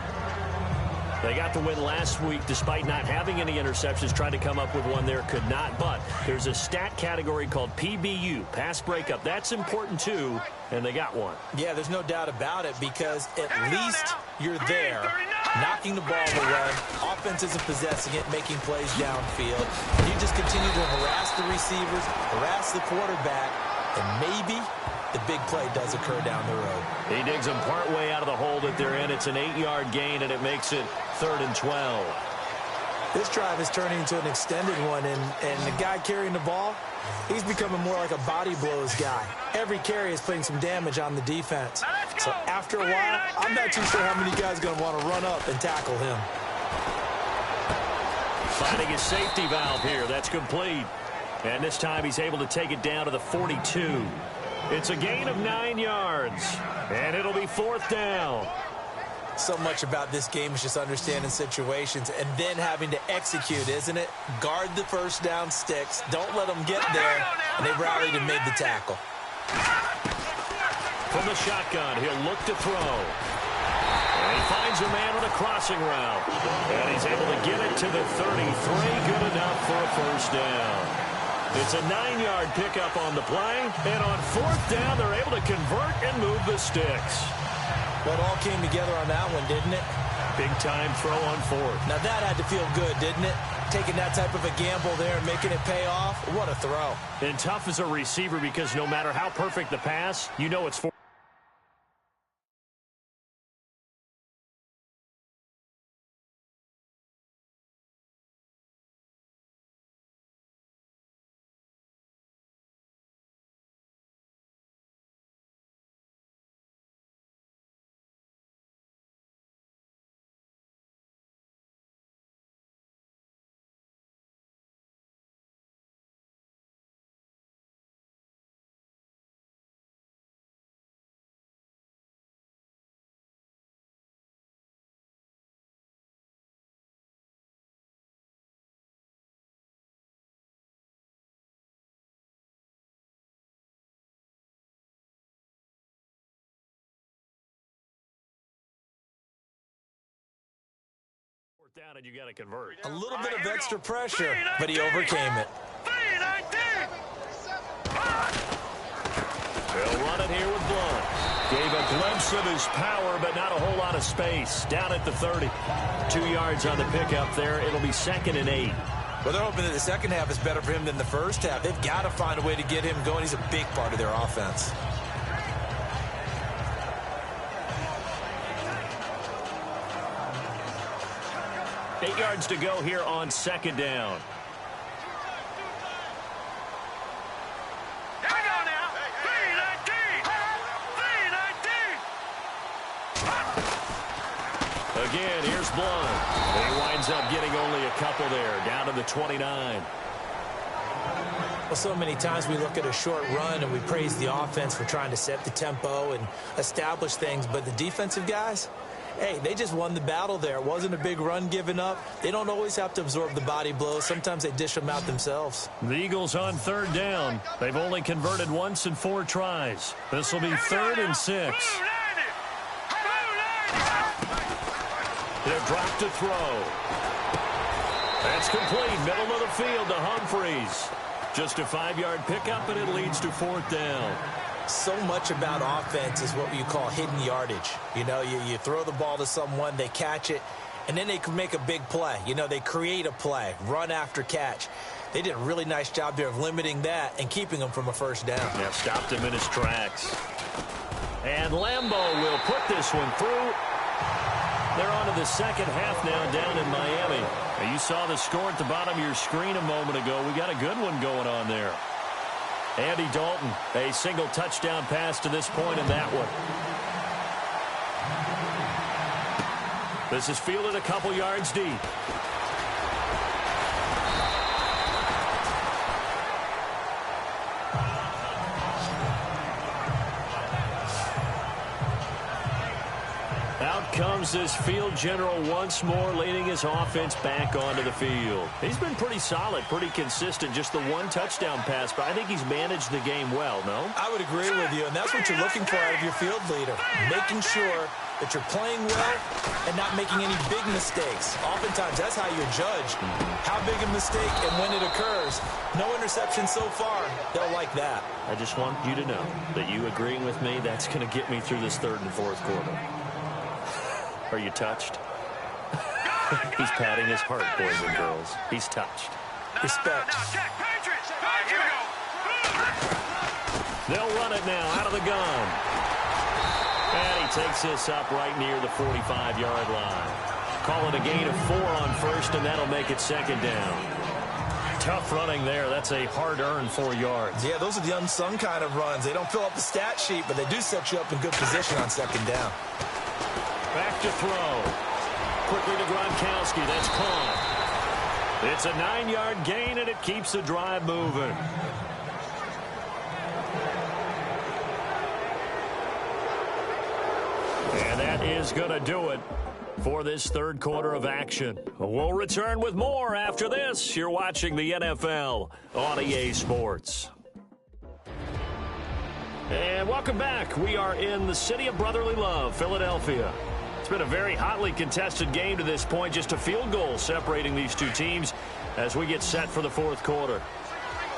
Speaker 2: They got the win last week despite not having any interceptions. Tried to come up with one there, could not. But there's a stat category called PBU, pass breakup. That's important too, and they got one.
Speaker 3: Yeah, there's no doubt about it because at least you're there, knocking the ball away. Offense isn't possessing it, making plays downfield. And you just continue to harass the receivers, harass the quarterback, and maybe the big play does occur down the road.
Speaker 2: He digs them partway out of the hole that they're in. It's an 8-yard gain, and it makes it 3rd and 12.
Speaker 3: This drive is turning into an extended one, and the guy carrying the ball, he's becoming more like a body blows guy. Every carry is putting some damage on the defense. So after a while, I'm not too sure how many guys are going to want to run up and tackle him.
Speaker 2: Finding his safety valve here. That's complete. And this time he's able to take it down to the 42. It's a gain of 9 yards, and it'll be 4th down.
Speaker 3: So much about this game is just understanding situations and then having to execute, isn't it? Guard the first down sticks. Don't let them get there. And they rallied and made the tackle.
Speaker 2: From the shotgun, he'll look to throw. And he finds a man on a crossing route. And he's able to get it to the 33. Good enough for a first down. It's a 9-yard pickup on the play. And on 4th down, they're able to convert and move the sticks.
Speaker 3: Well, it all came together on that one, didn't it?
Speaker 2: Big-time throw on 4th.
Speaker 3: Now, that had to feel good, didn't it? Taking that type of a gamble there and making it pay off. What a throw.
Speaker 2: And tough as a receiver because no matter how perfect the pass, you know it's for. Down and you got to convert.
Speaker 3: A little bit of extra pressure, but he overcame it.
Speaker 2: They'll run it here with Blunt. Gave a glimpse of his power, but not a whole lot of space. Down at the 30. 2 yards on the pickup there. It'll be 2nd and 8.
Speaker 3: Well, they're hoping that the second half is better for him than the first half. They've got to find a way to get him going. He's a big part of their offense.
Speaker 2: Eight yards to go here on 2nd down. Again, here's Blunt. And he winds up getting only a couple there, down to the 29.
Speaker 3: Well, so many times we look at a short run and we praise the offense for trying to set the tempo and establish things, but the defensive guys, hey, they just won the battle there. It wasn't a big run given up. They don't always have to absorb the body blows. Sometimes they dish them out themselves.
Speaker 2: The Eagles on third down. They've only converted once in 4 tries. This will be 3rd and 6. They're dropped to throw. That's complete. Middle of the field to Humphreys. Just a 5-yard pickup, and it leads to 4th down.
Speaker 3: So much about offense is what you call hidden yardage. You know, you throw the ball to someone, they catch it, and then they can make a big play. You know, they create a play, run after catch. They did a really nice job there of limiting that and keeping him from a first down.
Speaker 2: Yeah, stopped him in his tracks. And Lambeau will put this one through. They're on to the second half now down in Miami. You saw the score at the bottom of your screen a moment ago. We got a good one going on there. Andy Dalton, a single touchdown pass to this point in that one. This is fielded a couple yards deep. Out comes this field general once more, leading his offense back onto the field. He's been pretty solid, pretty consistent, just the one touchdown pass, but I think he's managed the game well, no?
Speaker 3: I would agree with you, and that's what you're looking for out of your field leader, making sure that you're playing well and not making any big mistakes. Oftentimes, that's how you're judged. How big a mistake and when it occurs. No interception so far. They'll like that.
Speaker 2: I just want you to know that you agreeing with me, that's going to get me through this 3rd and 4th quarter. Are you touched? He's patting his heart, boys and girls. He's touched.
Speaker 3: Respect.
Speaker 2: They'll run it now out of the gun. And he takes this up right near the 45-yard line. Call it a gain of 4 on first, and that'll make it 2nd down. Tough running there. That's a hard-earned 4 yards.
Speaker 3: Yeah, those are the unsung kind of runs. They don't fill up the stat sheet, but they do set you up in good position on 2nd down.
Speaker 2: Back to throw. Quickly to Gronkowski. That's caught. It's a 9-yard gain, and it keeps the drive moving. And that is going to do it for this 3rd quarter of action. We'll return with more after this. You're watching the NFL on EA Sports. And welcome back. We are in the city of brotherly love, Philadelphia. It's been a very hotly contested game to this point. Just a field goal separating these two teams as we get set for the 4th quarter.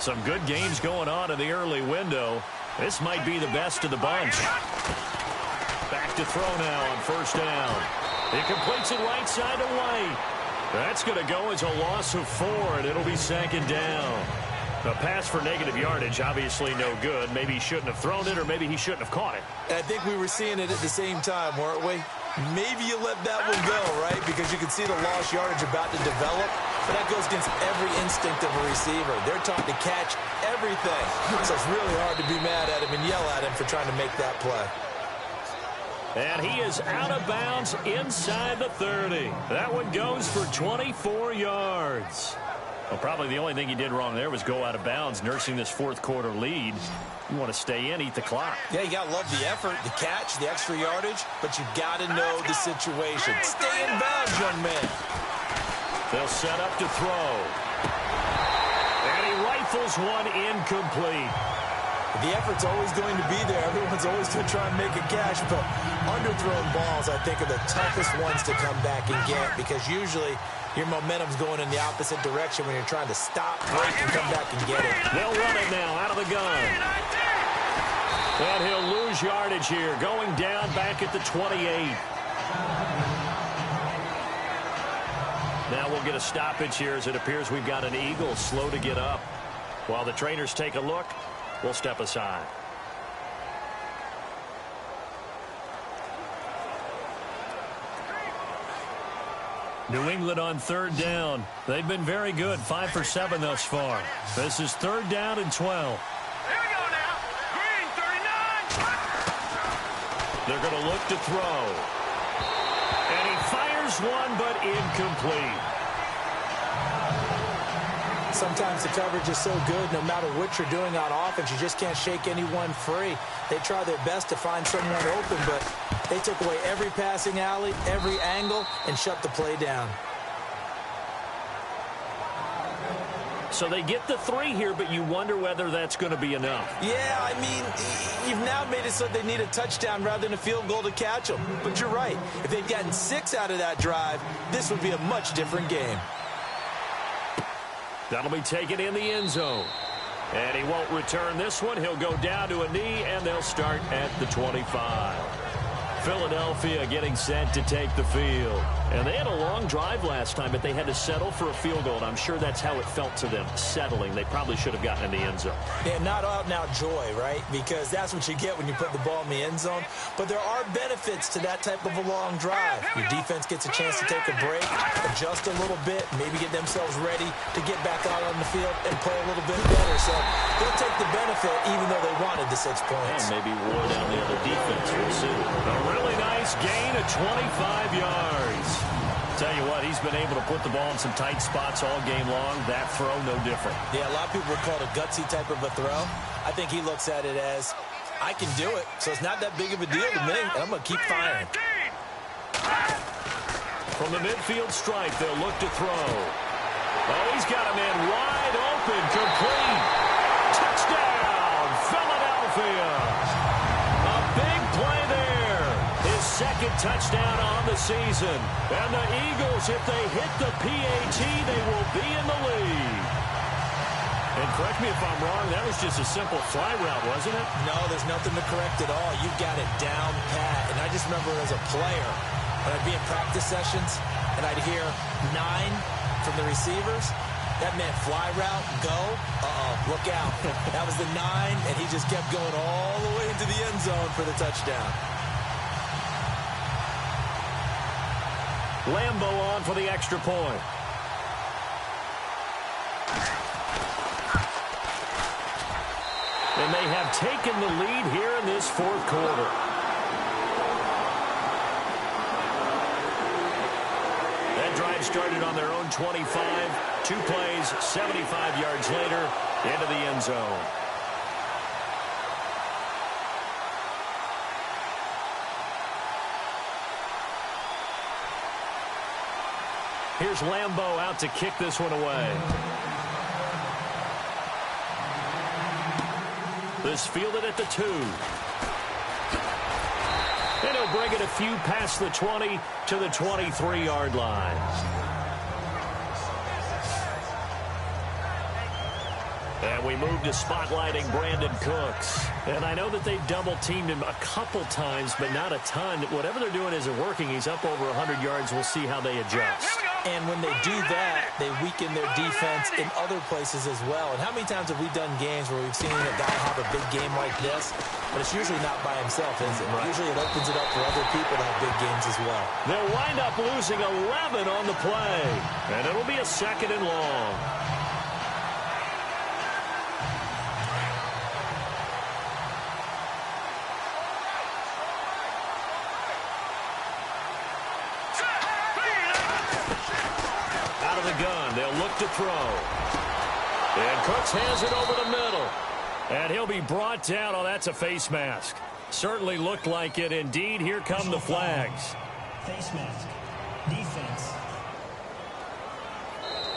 Speaker 2: Some good games going on in the early window. This might be the best of the bunch. Back to throw now on 1st down. He completes it right side to White. That's going to go as a loss of 4, and it'll be 2nd down. A pass for negative yardage, obviously no good. Maybe he shouldn't have thrown it, or maybe he shouldn't have caught it.
Speaker 3: I think we were seeing it at the same time, weren't we? Maybe you let that one go, right? Because you can see the lost yardage about to develop. But that goes against every instinct of a receiver. They're taught to catch everything. So it's really hard to be mad at him and yell at him for trying to make that play.
Speaker 2: And he is out of bounds inside the 30. That one goes for 24 yards. Well, probably the only thing he did wrong there was go out of bounds, nursing this 4th quarter lead. You want to stay in, eat the clock.
Speaker 3: Yeah, you got to love the effort, the catch, the extra yardage, but you got to know the situation. Stay in bounds, young man.
Speaker 2: They'll set up to throw. And he rifles one incomplete.
Speaker 3: The effort's always going to be there. Everyone's always going to try and make a catch, but underthrown balls, I think, are the toughest ones to come back and get because usually your momentum's going in the opposite direction when you're trying to stop, break, and come back and get it.
Speaker 2: They'll run it now out of the gun. And he'll lose yardage here, going down back at the 28. Now we'll get a stoppage here as it appears we've got an Eagle slow to get up. While the trainers take a look, we'll step aside. New England on 3rd down. They've been very good, 5 for 7 thus far. This is 3rd down and 12.
Speaker 4: Here we go now. Green, 39.
Speaker 2: They're going to look to throw. And he fires one, but incomplete.
Speaker 3: Sometimes the coverage is so good, no matter what you're doing on offense, you just can't shake anyone free. They try their best to find someone open, but they took away every passing alley, every angle, and shut the play down.
Speaker 2: So they get the 3 here, but you wonder whether that's going to be enough.
Speaker 3: Yeah, I mean, you've now made it so they need a touchdown rather than a field goal to catch them. But you're right. If they'd gotten 6 out of that drive, this would be a much different game.
Speaker 2: That'll be taken in the end zone. And he won't return this one. He'll go down to a knee, and they'll start at the 25. Philadelphia getting set to take the field. And they had a long drive last time, but they had to settle for a field goal. And I'm sure that's how it felt to them, settling. They probably should have gotten in the end zone.
Speaker 3: Yeah, not out-and-out joy, right? Because that's what you get when you put the ball in the end zone. But there are benefits to that type of a long drive. Your defense gets a chance to take a break, adjust a little bit, maybe get themselves ready to get back out on the field and play a little bit better. So they'll take the benefit even though they wanted the 6 points.
Speaker 2: And maybe wore down the other defense. We'll see. A really nice gain of 25 yards. Tell you what, he's been able to put the ball in some tight spots all game long. That throw, no different.
Speaker 3: Yeah, a lot of people would call it a gutsy type of a throw. I think he looks at it as, I can do it, so it's not that big of a deal to me, and I'm going to keep firing.
Speaker 2: From the midfield stripe, they'll look to throw. Oh, he's got a man wide open, complete. Touchdown, Philadelphia. A big play there. His second touchdown on the season. And the Eagles, if they hit the PAT, they will be in the lead. And correct me if I'm wrong, that was just a simple fly route, wasn't it?
Speaker 3: No, there's nothing to correct at all. You got it down pat. And I just remember as a player, when I'd be in practice sessions, and I'd hear 9 from the receivers, that meant fly route, go, look out. That was the 9, and he just kept going all the way into the end zone for the touchdown.
Speaker 2: Lambeau on for the extra point. And they have taken the lead here in this 4th quarter. That drive started on their own 25. 2 plays, 75 yards later, into the end zone. Here's Lambeau out to kick this one away. This fielded at the 2. And he'll bring it a few past the 20 to the 23-yard line. And we move to spotlighting Brandon Cooks. And I know that they've double-teamed him a couple times, but not a ton. Whatever they're doing isn't working. He's up over 100 yards. We'll see how they adjust.
Speaker 3: And when they do that, they weaken their defense in other places as well. And how many times have we done games where we've seen a guy have a big game like this, but it's usually not by himself, is it? Right. Usually it opens it up for other people to have big games as well.
Speaker 2: They'll wind up losing 11 on the play. And it'll be a 2nd and long. To throw. And Cooks has it over the middle. And he'll be brought down. Oh, that's a face mask. Certainly looked like it. Indeed, here come the flags.
Speaker 6: Face mask. Defense.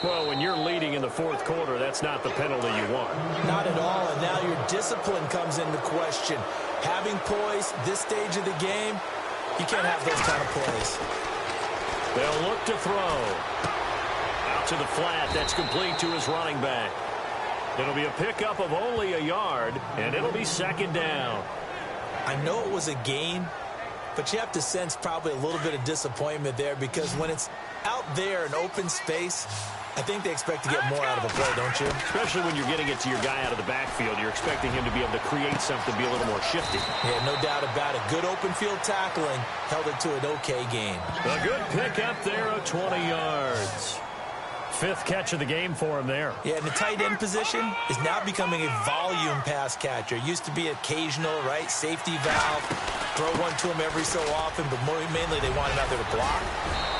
Speaker 2: Well, when you're leading in the 4th quarter, that's not the penalty you want.
Speaker 3: Not at all. And now your discipline comes into question. Having poise this stage of the game, you can't have those kind of plays.
Speaker 2: They'll look to throw. To the flat, that's complete to his running back. It'll be a pickup of only a yard, and it'll be 2nd down.
Speaker 3: I know it was a gain, but you have to sense probably a little bit of disappointment there because when it's out there in open space, I think they expect to get more out of a play, don't you?
Speaker 2: Especially when you're getting it to your guy out of the backfield. You're expecting him to be able to create something, be a little more shifty.
Speaker 3: Yeah, no doubt about it. Good open field tackling held it to an okay gain.
Speaker 2: A good pickup there of 20 yards. 5th catch of the game for him there.
Speaker 3: Yeah, and the tight end position is now becoming a volume pass catcher. Used to be occasional, right? Safety valve. throw one to him every so often, but mainly they want him out there to block.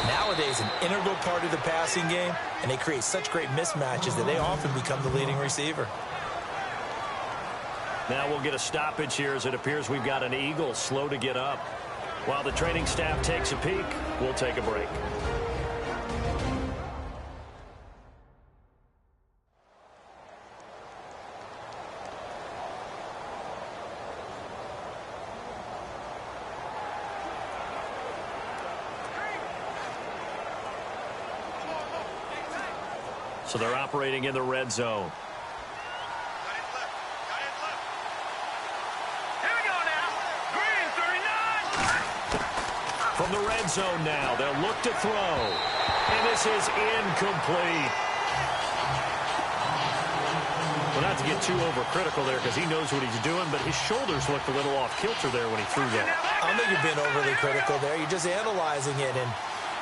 Speaker 3: Nowadays, an integral part of the passing game, and they create such great mismatches that they often become the leading receiver.
Speaker 2: Now we'll get a stoppage here as it appears we've got an Eagle slow to get up. While the training staff takes a peek, we'll take a break. So they're operating in the red zone.
Speaker 4: Here we go now. Green 39.
Speaker 2: From the red zone now, they'll look to throw. And this is incomplete. Well, not to get too overcritical there because he knows what he's doing, but his shoulders looked a little off kilter there when he threw that.
Speaker 3: I don't think you've been overly critical there. You're just analyzing it, and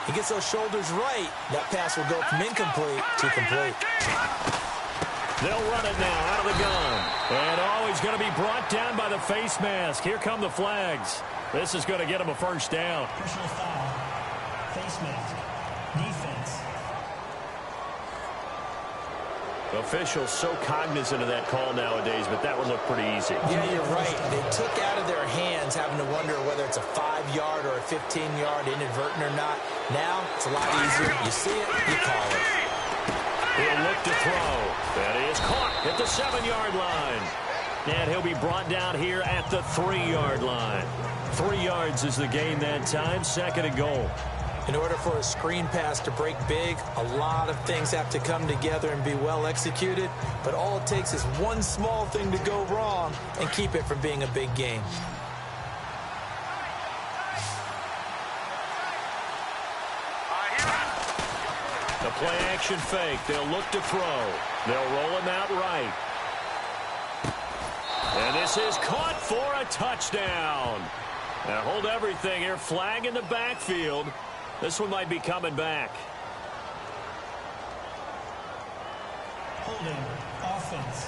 Speaker 3: he gets those shoulders right. That pass will go from incomplete to complete.
Speaker 2: They'll run it now out of the gun. And he's going to be brought down by the face mask. Here come the flags. This is going to get him a first down.
Speaker 6: Personal foul. Face mask. Defense.
Speaker 2: Officials so cognizant of that call nowadays, but that would look pretty easy.
Speaker 3: Yeah, you're right. They took out of their hands having to wonder whether it's a 5-yard or a 15-yard inadvertent or not. Now, it's a lot easier. You see it, you call it.
Speaker 2: He'll look to throw. That is caught at the 7-yard line. And he'll be brought down here at the 3-yard line. 3 yards is the gain that time, 2nd and goal.
Speaker 3: In order for a screen pass to break big, a lot of things have to come together and be well executed. But all it takes is one small thing to go wrong and keep it from being a big game.
Speaker 2: The play action fake. They'll look to throw. They'll roll him out right. And this is caught for a touchdown. Now hold everything here. Flag in the backfield. This one might be coming back.
Speaker 6: Holding. Offense.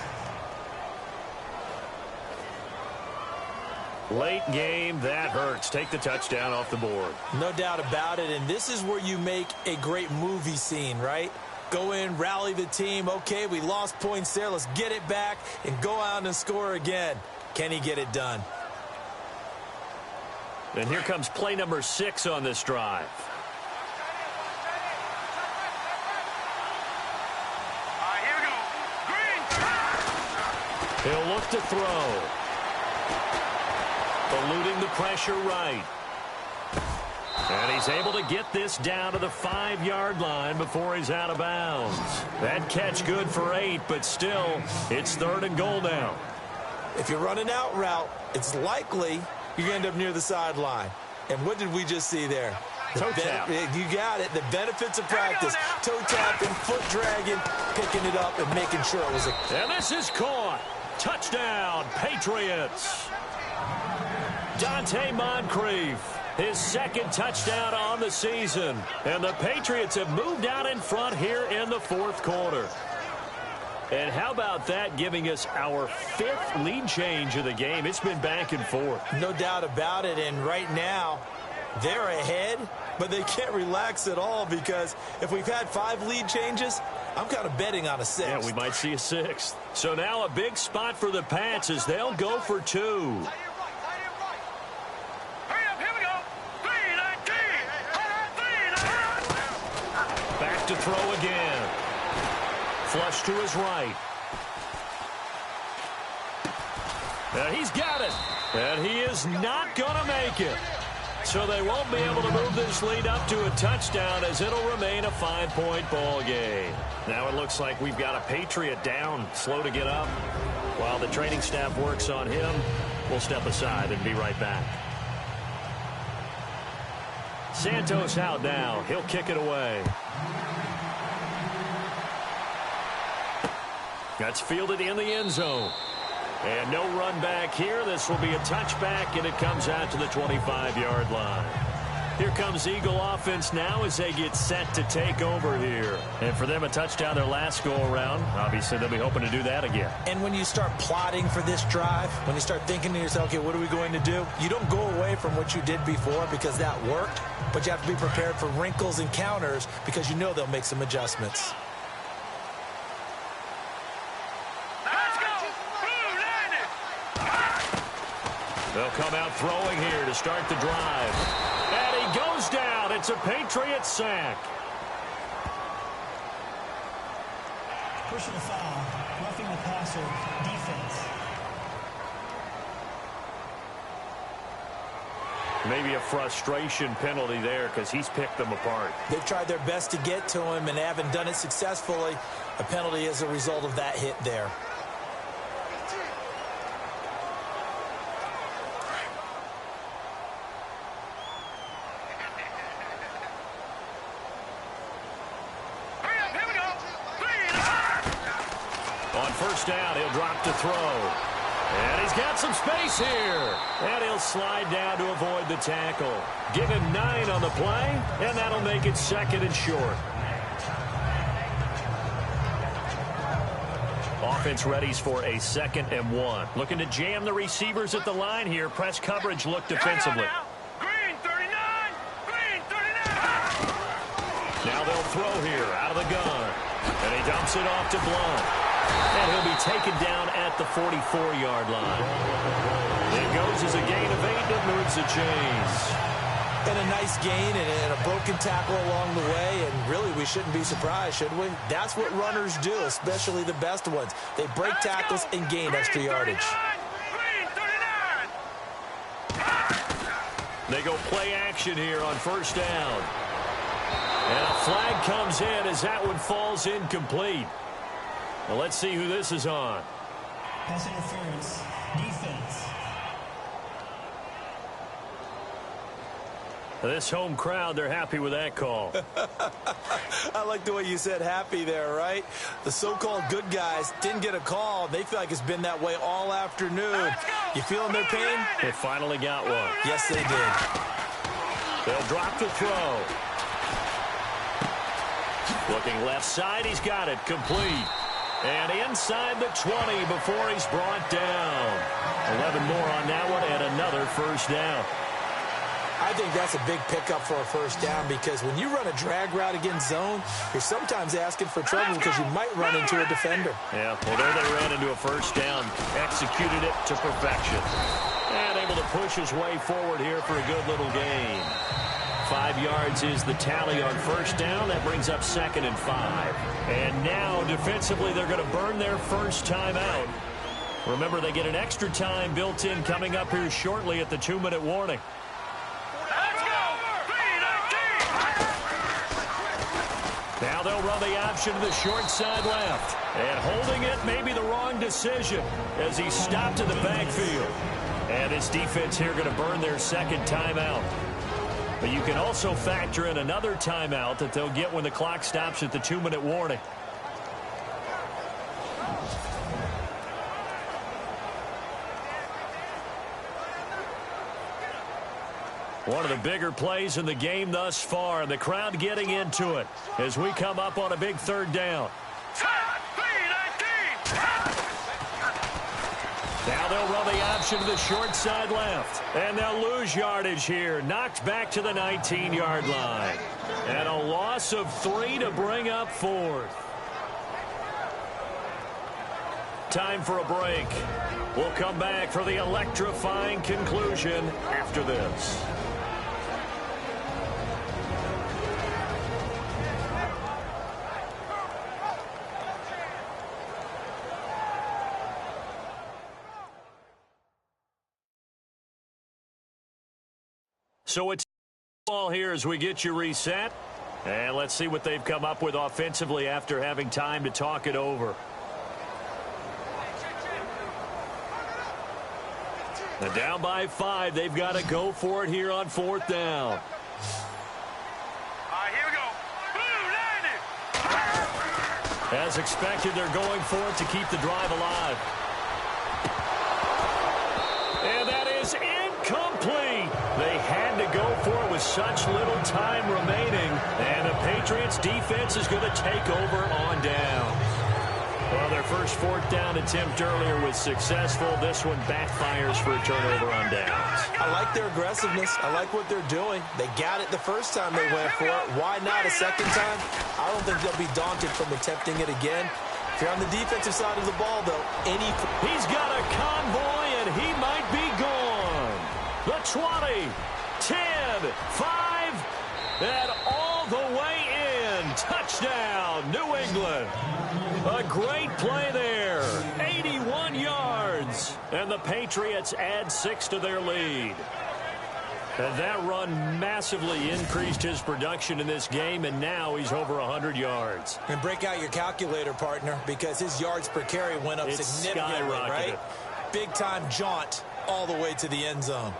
Speaker 2: Late game, that hurts. Take the touchdown off the board.
Speaker 3: No doubt about it, and this is where you make a great movie scene, right? Go in, rally the team. Okay, we lost points there. Let's get it back and go out and score again. Can he get it done?
Speaker 2: And here comes play number 6 on this drive.
Speaker 4: Here we go. Green.
Speaker 2: He'll look to throw. Eluding the pressure right. And he's able to get this down to the 5-yard line before he's out of bounds. That catch good for 8, but still, it's 3rd and goal now.
Speaker 3: If you're running out route, it's likely you're going to end up near the sideline. And what did we just see there?
Speaker 2: Toe tap.
Speaker 3: You got it. The benefits of practice. Toe tapping, foot dragging, picking it up and making sure it was a...
Speaker 2: And this is caught. Touchdown, Patriots. Dante Moncrief, his 2nd touchdown on the season. And the Patriots have moved out in front here in the 4th quarter. And how about that giving us our 5th lead change of the game? It's been back and forth.
Speaker 3: No doubt about it. And right now, they're ahead, but they can't relax at all because if we've had 5 lead changes, I'm kind of betting on a 6th.
Speaker 2: Yeah, we might see a 6th. So now a big spot for the Pats as they'll go for 2. Back to throw again. Flush to his right. And he's got it. And he is not going to make it. So they won't be able to move this lead up to a touchdown as it'll remain a 5-point ball game. Now it looks like we've got a Patriot down, slow to get up. While the training staff works on him, we'll step aside and be right back. Santos out now. He'll kick it away. That's fielded in the end zone. And no run back here. This will be a touchback, and it comes out to the 25-yard line. Here comes Eagle offense now as they get set to take over here. And for them, a touchdown their last go-around. Obviously, they'll be hoping to do that again.
Speaker 3: And when you start plotting for this drive, when you start thinking to yourself, okay, what are we going to do? You don't go away from what you did before because that worked, but you have to be prepared for wrinkles and counters because you know they'll make some adjustments.
Speaker 2: They'll come out throwing here to start the drive. And he goes down. It's a Patriots sack.
Speaker 6: Personal foul. Roughing the passer. Defense.
Speaker 2: Maybe a frustration penalty there because he's picked them apart.
Speaker 3: They've tried their best to get to him and haven't done it successfully. A penalty as a result of that hit there.
Speaker 2: First down, he'll drop to throw. And he's got some space here. And he'll slide down to avoid the tackle. Give him 9 on the play, and that'll make it 2nd and short. Offense readies for a 2nd and 1. Looking to jam the receivers at the line here. Press coverage look defensively.
Speaker 4: Green 39! Green 39!
Speaker 2: Now they'll throw here out of the gun. And he dumps it off to Blunt. And he'll be taken down at the 44-yard line. It goes as a gain of 8 that moves the chains.
Speaker 3: And a nice gain and a broken tackle along the way. And really, we shouldn't be surprised, should we? That's what runners do, especially the best ones. They break tackles and gain extra yardage.
Speaker 4: Green 39!
Speaker 2: They go play action here on first down. And a flag comes in as that one falls incomplete. Well, let's see who this is on.
Speaker 6: Pass interference. Defense.
Speaker 2: This home crowd, they're happy with that call.
Speaker 3: I like the way you said happy there, right? The so-called good guys didn't get a call. They feel like it's been that way all afternoon. You feeling their pain?
Speaker 2: They finally got one.
Speaker 3: Yes, they did.
Speaker 2: They'll drop the throw. Looking left side, he's got it. Complete. And inside the 20 before he's brought down. 11 more on that one and another first down.
Speaker 3: I think that's a big pickup for a first down because when you run a drag route against zone, you're sometimes asking for trouble because you might run into a defender.
Speaker 2: Yeah, well, there they ran into a first down. Executed it to perfection. And able to push his way forward here for a good little gain. 5 yards is the tally on first down. That brings up 2nd and 5. And now, defensively, they're going to burn their first time out. Remember, they get an extra time built in coming up here shortly at the 2-minute warning.
Speaker 4: Let's go! 3-19!
Speaker 2: Now they'll run the option to the short side left. And holding it may be the wrong decision as he stopped in the backfield. And this defense here going to burn their second timeout. But you can also factor in another timeout that they'll get when the clock stops at the 2-minute warning. One of the bigger plays in the game thus far, and the crowd getting into it as we come up on a big third down.
Speaker 4: 3-19!
Speaker 2: Now they'll run the option to the short side left. And they'll lose yardage here. Knocked back to the 19-yard line. And a loss of 3 to bring up 4th. Time for a break. We'll come back for the electrifying conclusion after this. So it's ball here as we get you reset. And let's see what they've come up with offensively after having time to talk it over. And down by 5, they've got to go for it here on 4th down.
Speaker 4: All right, here we go. Blue 90!
Speaker 2: As expected, they're going for it to keep the drive alive. And that is incomplete. They had to go for it with with such little time remaining, and the Patriots defense is going to take over on downs. Well, their first fourth down attempt earlier was successful. This one backfires for a turnover on downs.
Speaker 3: I like their aggressiveness. I like what they're doing. They got it the first time they went for it. Why not a second time? I don't think they'll be daunted from attempting it again. If you're on the defensive side of the ball, though,
Speaker 2: He's got a convoy, and he might be gone. The 20, 10, 5, and all the way in. Touchdown, New England. A great play there. 81 yards. And the Patriots add 6 to their lead. And that run massively increased his production in this game, and now he's over 100 yards.
Speaker 3: And break out your calculator, partner, because his yards per carry went up significantly, right? Big-time jaunt all the way to the end zone.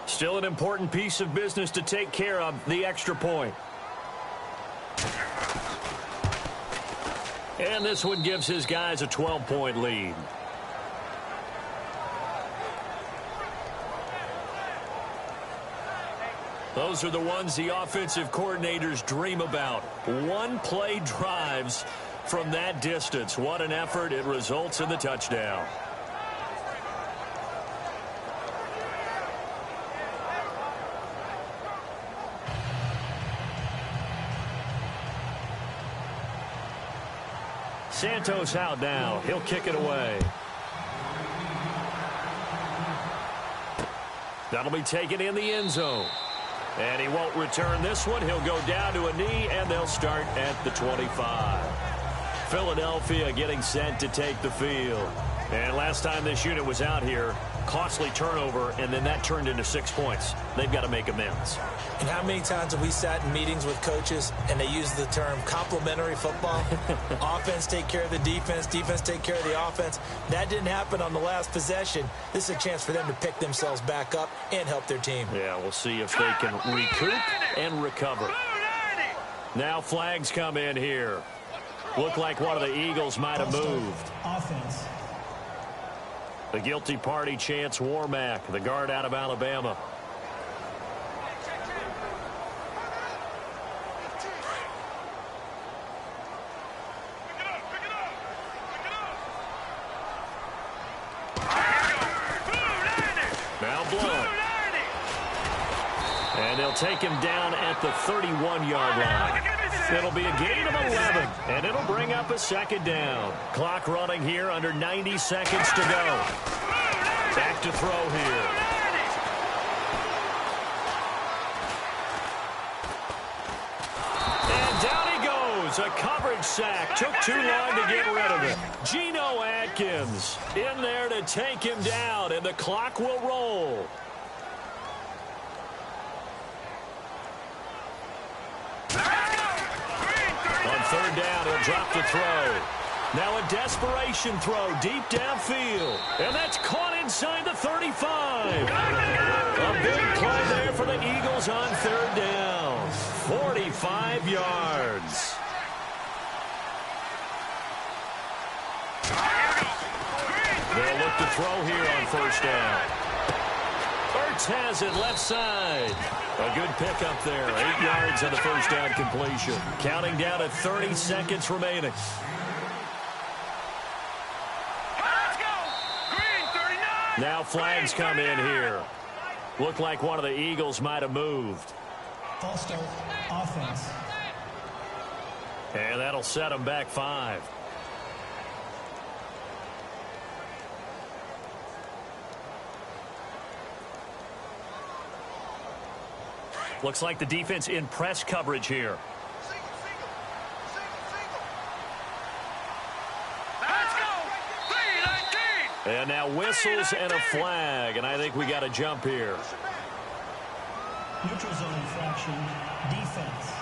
Speaker 2: Still an important piece of business to take care of, the extra point. And this one gives his guys a 12-point lead. Those are the ones the offensive coordinators dream about. One-play drives from that distance. What an effort. It results in the touchdown. Santos out now. He'll kick it away. That'll be taken in the end zone. And he won't return this one. He'll go down to a knee, and they'll start at the 25. Philadelphia getting set to take the field. And last time this unit was out here, costly turnover, and then that turned into 6 points. They've got to make amends.
Speaker 3: And how many times have we sat in meetings with coaches and they use the term complementary football? Offense take care of the defense, defense take care of the offense. That didn't happen on the last possession. This is a chance for them to pick themselves back up and help their team.
Speaker 2: Yeah, we'll see if they can recoup and recover. Now flags come in here. Looked like one of the Eagles might have moved.
Speaker 6: Offense.
Speaker 2: The guilty party, Chance Warmack, the guard out of Alabama. Now blown. And they'll take him down at the 31-yard line. It'll be a gain of 11, and it'll bring up a second down. Clock running here, under 90 seconds to go. Back to throw here. And down he goes. A coverage sack. Took too long to get rid of it. Geno Atkins in there to take him down, and the clock will roll. Third down, he'll drop the throw. Now a desperation throw deep downfield. And that's caught inside the 35. A big play there for the Eagles on third down. 45 yards. They'll look to throw here on first down. Ertz has it left side. A good pickup there. 8 yards on the first down completion. Counting down at 30 seconds remaining.
Speaker 4: Let's go! Green 39!
Speaker 2: Now flags come in here. Looked like one of the Eagles might have moved.
Speaker 6: False start. Offense.
Speaker 2: And that'll set them back 5. Looks like the defense in press coverage here.
Speaker 4: Let's go! 3-19!
Speaker 2: And now whistles and a flag, and I think we got a jump here.
Speaker 6: Neutral zone infraction. Defense.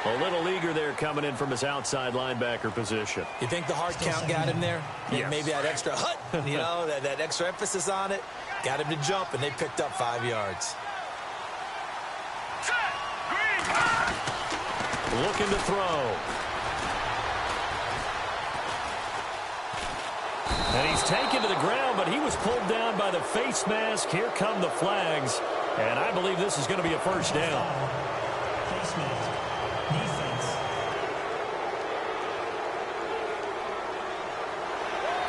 Speaker 2: A little eager there coming in from his outside linebacker position.
Speaker 3: You think the hard count got him there?
Speaker 2: Yes.
Speaker 3: Maybe that extra hut, that extra emphasis on it, got him to jump, and they picked up 5 yards.
Speaker 4: Set! Green!
Speaker 2: looking to throw. And he's taken to the ground, but he was pulled down by the face mask. Here come the flags. And I believe this is going to be a first down.
Speaker 6: Face mask. Defense.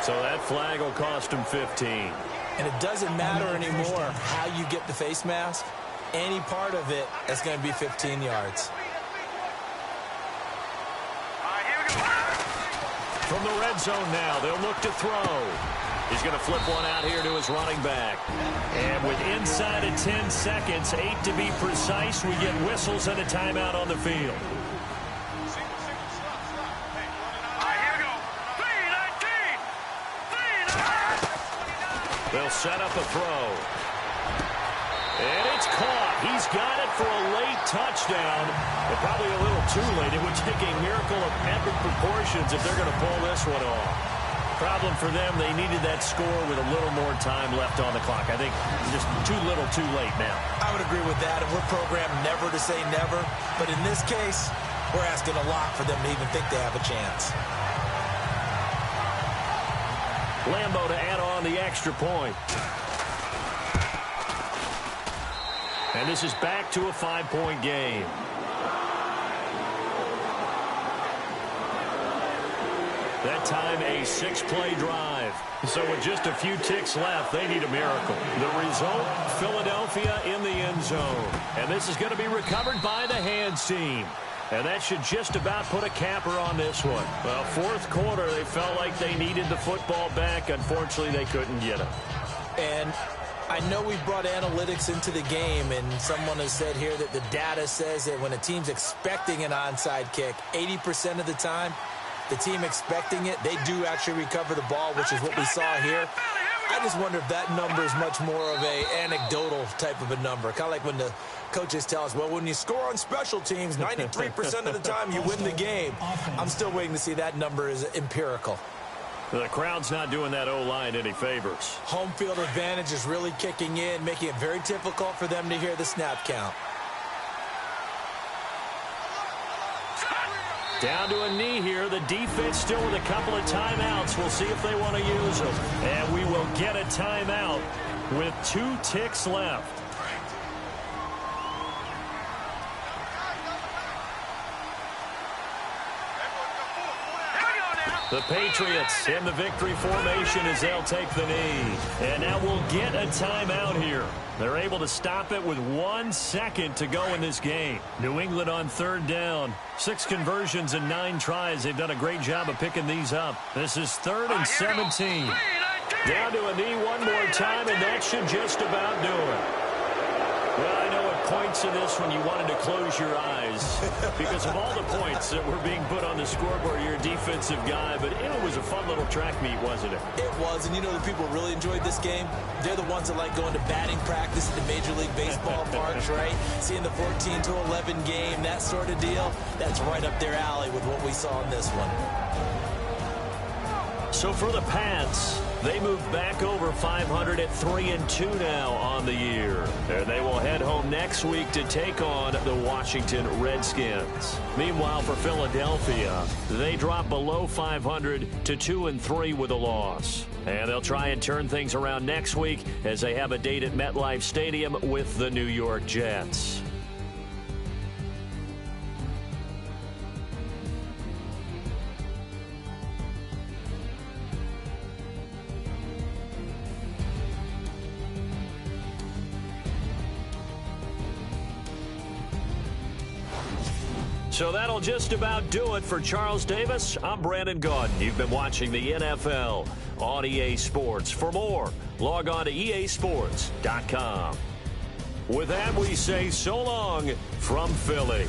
Speaker 2: So that flag will cost him 15.
Speaker 3: And it doesn't matter anymore how you get the face mask. Any part of it is going to be 15 yards.
Speaker 2: From the red zone now, they'll look to throw. He's going to flip one out here to his running back. And with inside of 10 seconds, 8 to be precise, we get whistles and a timeout on the field. They'll set up a throw. And it's caught. He's got it for a late touchdown. But probably a little too late. It would take a miracle of epic proportions if they're going to pull this one off. Problem for them, they needed that score with a little more time left on the clock. I think just too little too late now.
Speaker 3: I would agree with that, and we're programmed never to say never. But in this case, we're asking a lot for them to even think they have a chance.
Speaker 2: Lambo to add on the extra point. And this is back to a 5-point game. That time a 6-play drive. So with just a few ticks left, they need a miracle. The result, Philadelphia in the end zone. And this is going to be recovered by the hands team. And that should just about put a capper on this one. Well, fourth quarter, they felt like they needed the football back. Unfortunately, they couldn't get it.
Speaker 3: And I know we brought analytics into the game, and someone has said here that the data says that when a team's expecting an onside kick, 80% of the time, the team expecting it, they do actually recover the ball, which is what we saw here. I just wonder if that number is much more of a anecdotal type of a number. Kind of like when the coaches tell us, well, when you score on special teams, 93% of the time you win the game. I'm still waiting to see that number is empirical.
Speaker 2: The crowd's not doing that O-line any favors.
Speaker 3: Home field advantage is really kicking in, making it very difficult for them to hear the snap count.
Speaker 2: Down to a knee here. The defense still with a couple of timeouts. We'll see if they want to use them. And we will get a timeout with 2 ticks left. The Patriots in the victory formation as they'll take the knee. And now we'll get a timeout here. They're able to stop it with 1 second to go in this game. New England on third down. 6 conversions and 9 tries. They've done a great job of picking these up. This is 3rd and 17. Down to a knee one more time, and that should just about do it. Well, I know at points in this when you wanted to close your eyes because of all the points that were being put on the scoreboard. You're a defensive guy, but it was a fun little track meet, wasn't it?
Speaker 3: It was, and you know the people who really enjoyed this game? They're the ones that like going to batting practice at the Major League Baseball parks, right? Seeing the 14-11 game, that sort of deal, that's right up their alley with what we saw in this one.
Speaker 2: So for the Pats, they move back over 500 at 3-2 now on the year. And they will head home next week to take on the Washington Redskins. Meanwhile, for Philadelphia, they drop below 500 to 2-3 with a loss. And they'll try and turn things around next week as they have a date at MetLife Stadium with the New York Jets. So that'll just about do it for Charles Davis. I'm Brandon Gaudin. You've been watching the NFL on EA Sports. For more, log on to easports.com. With that, we say so long from Philly.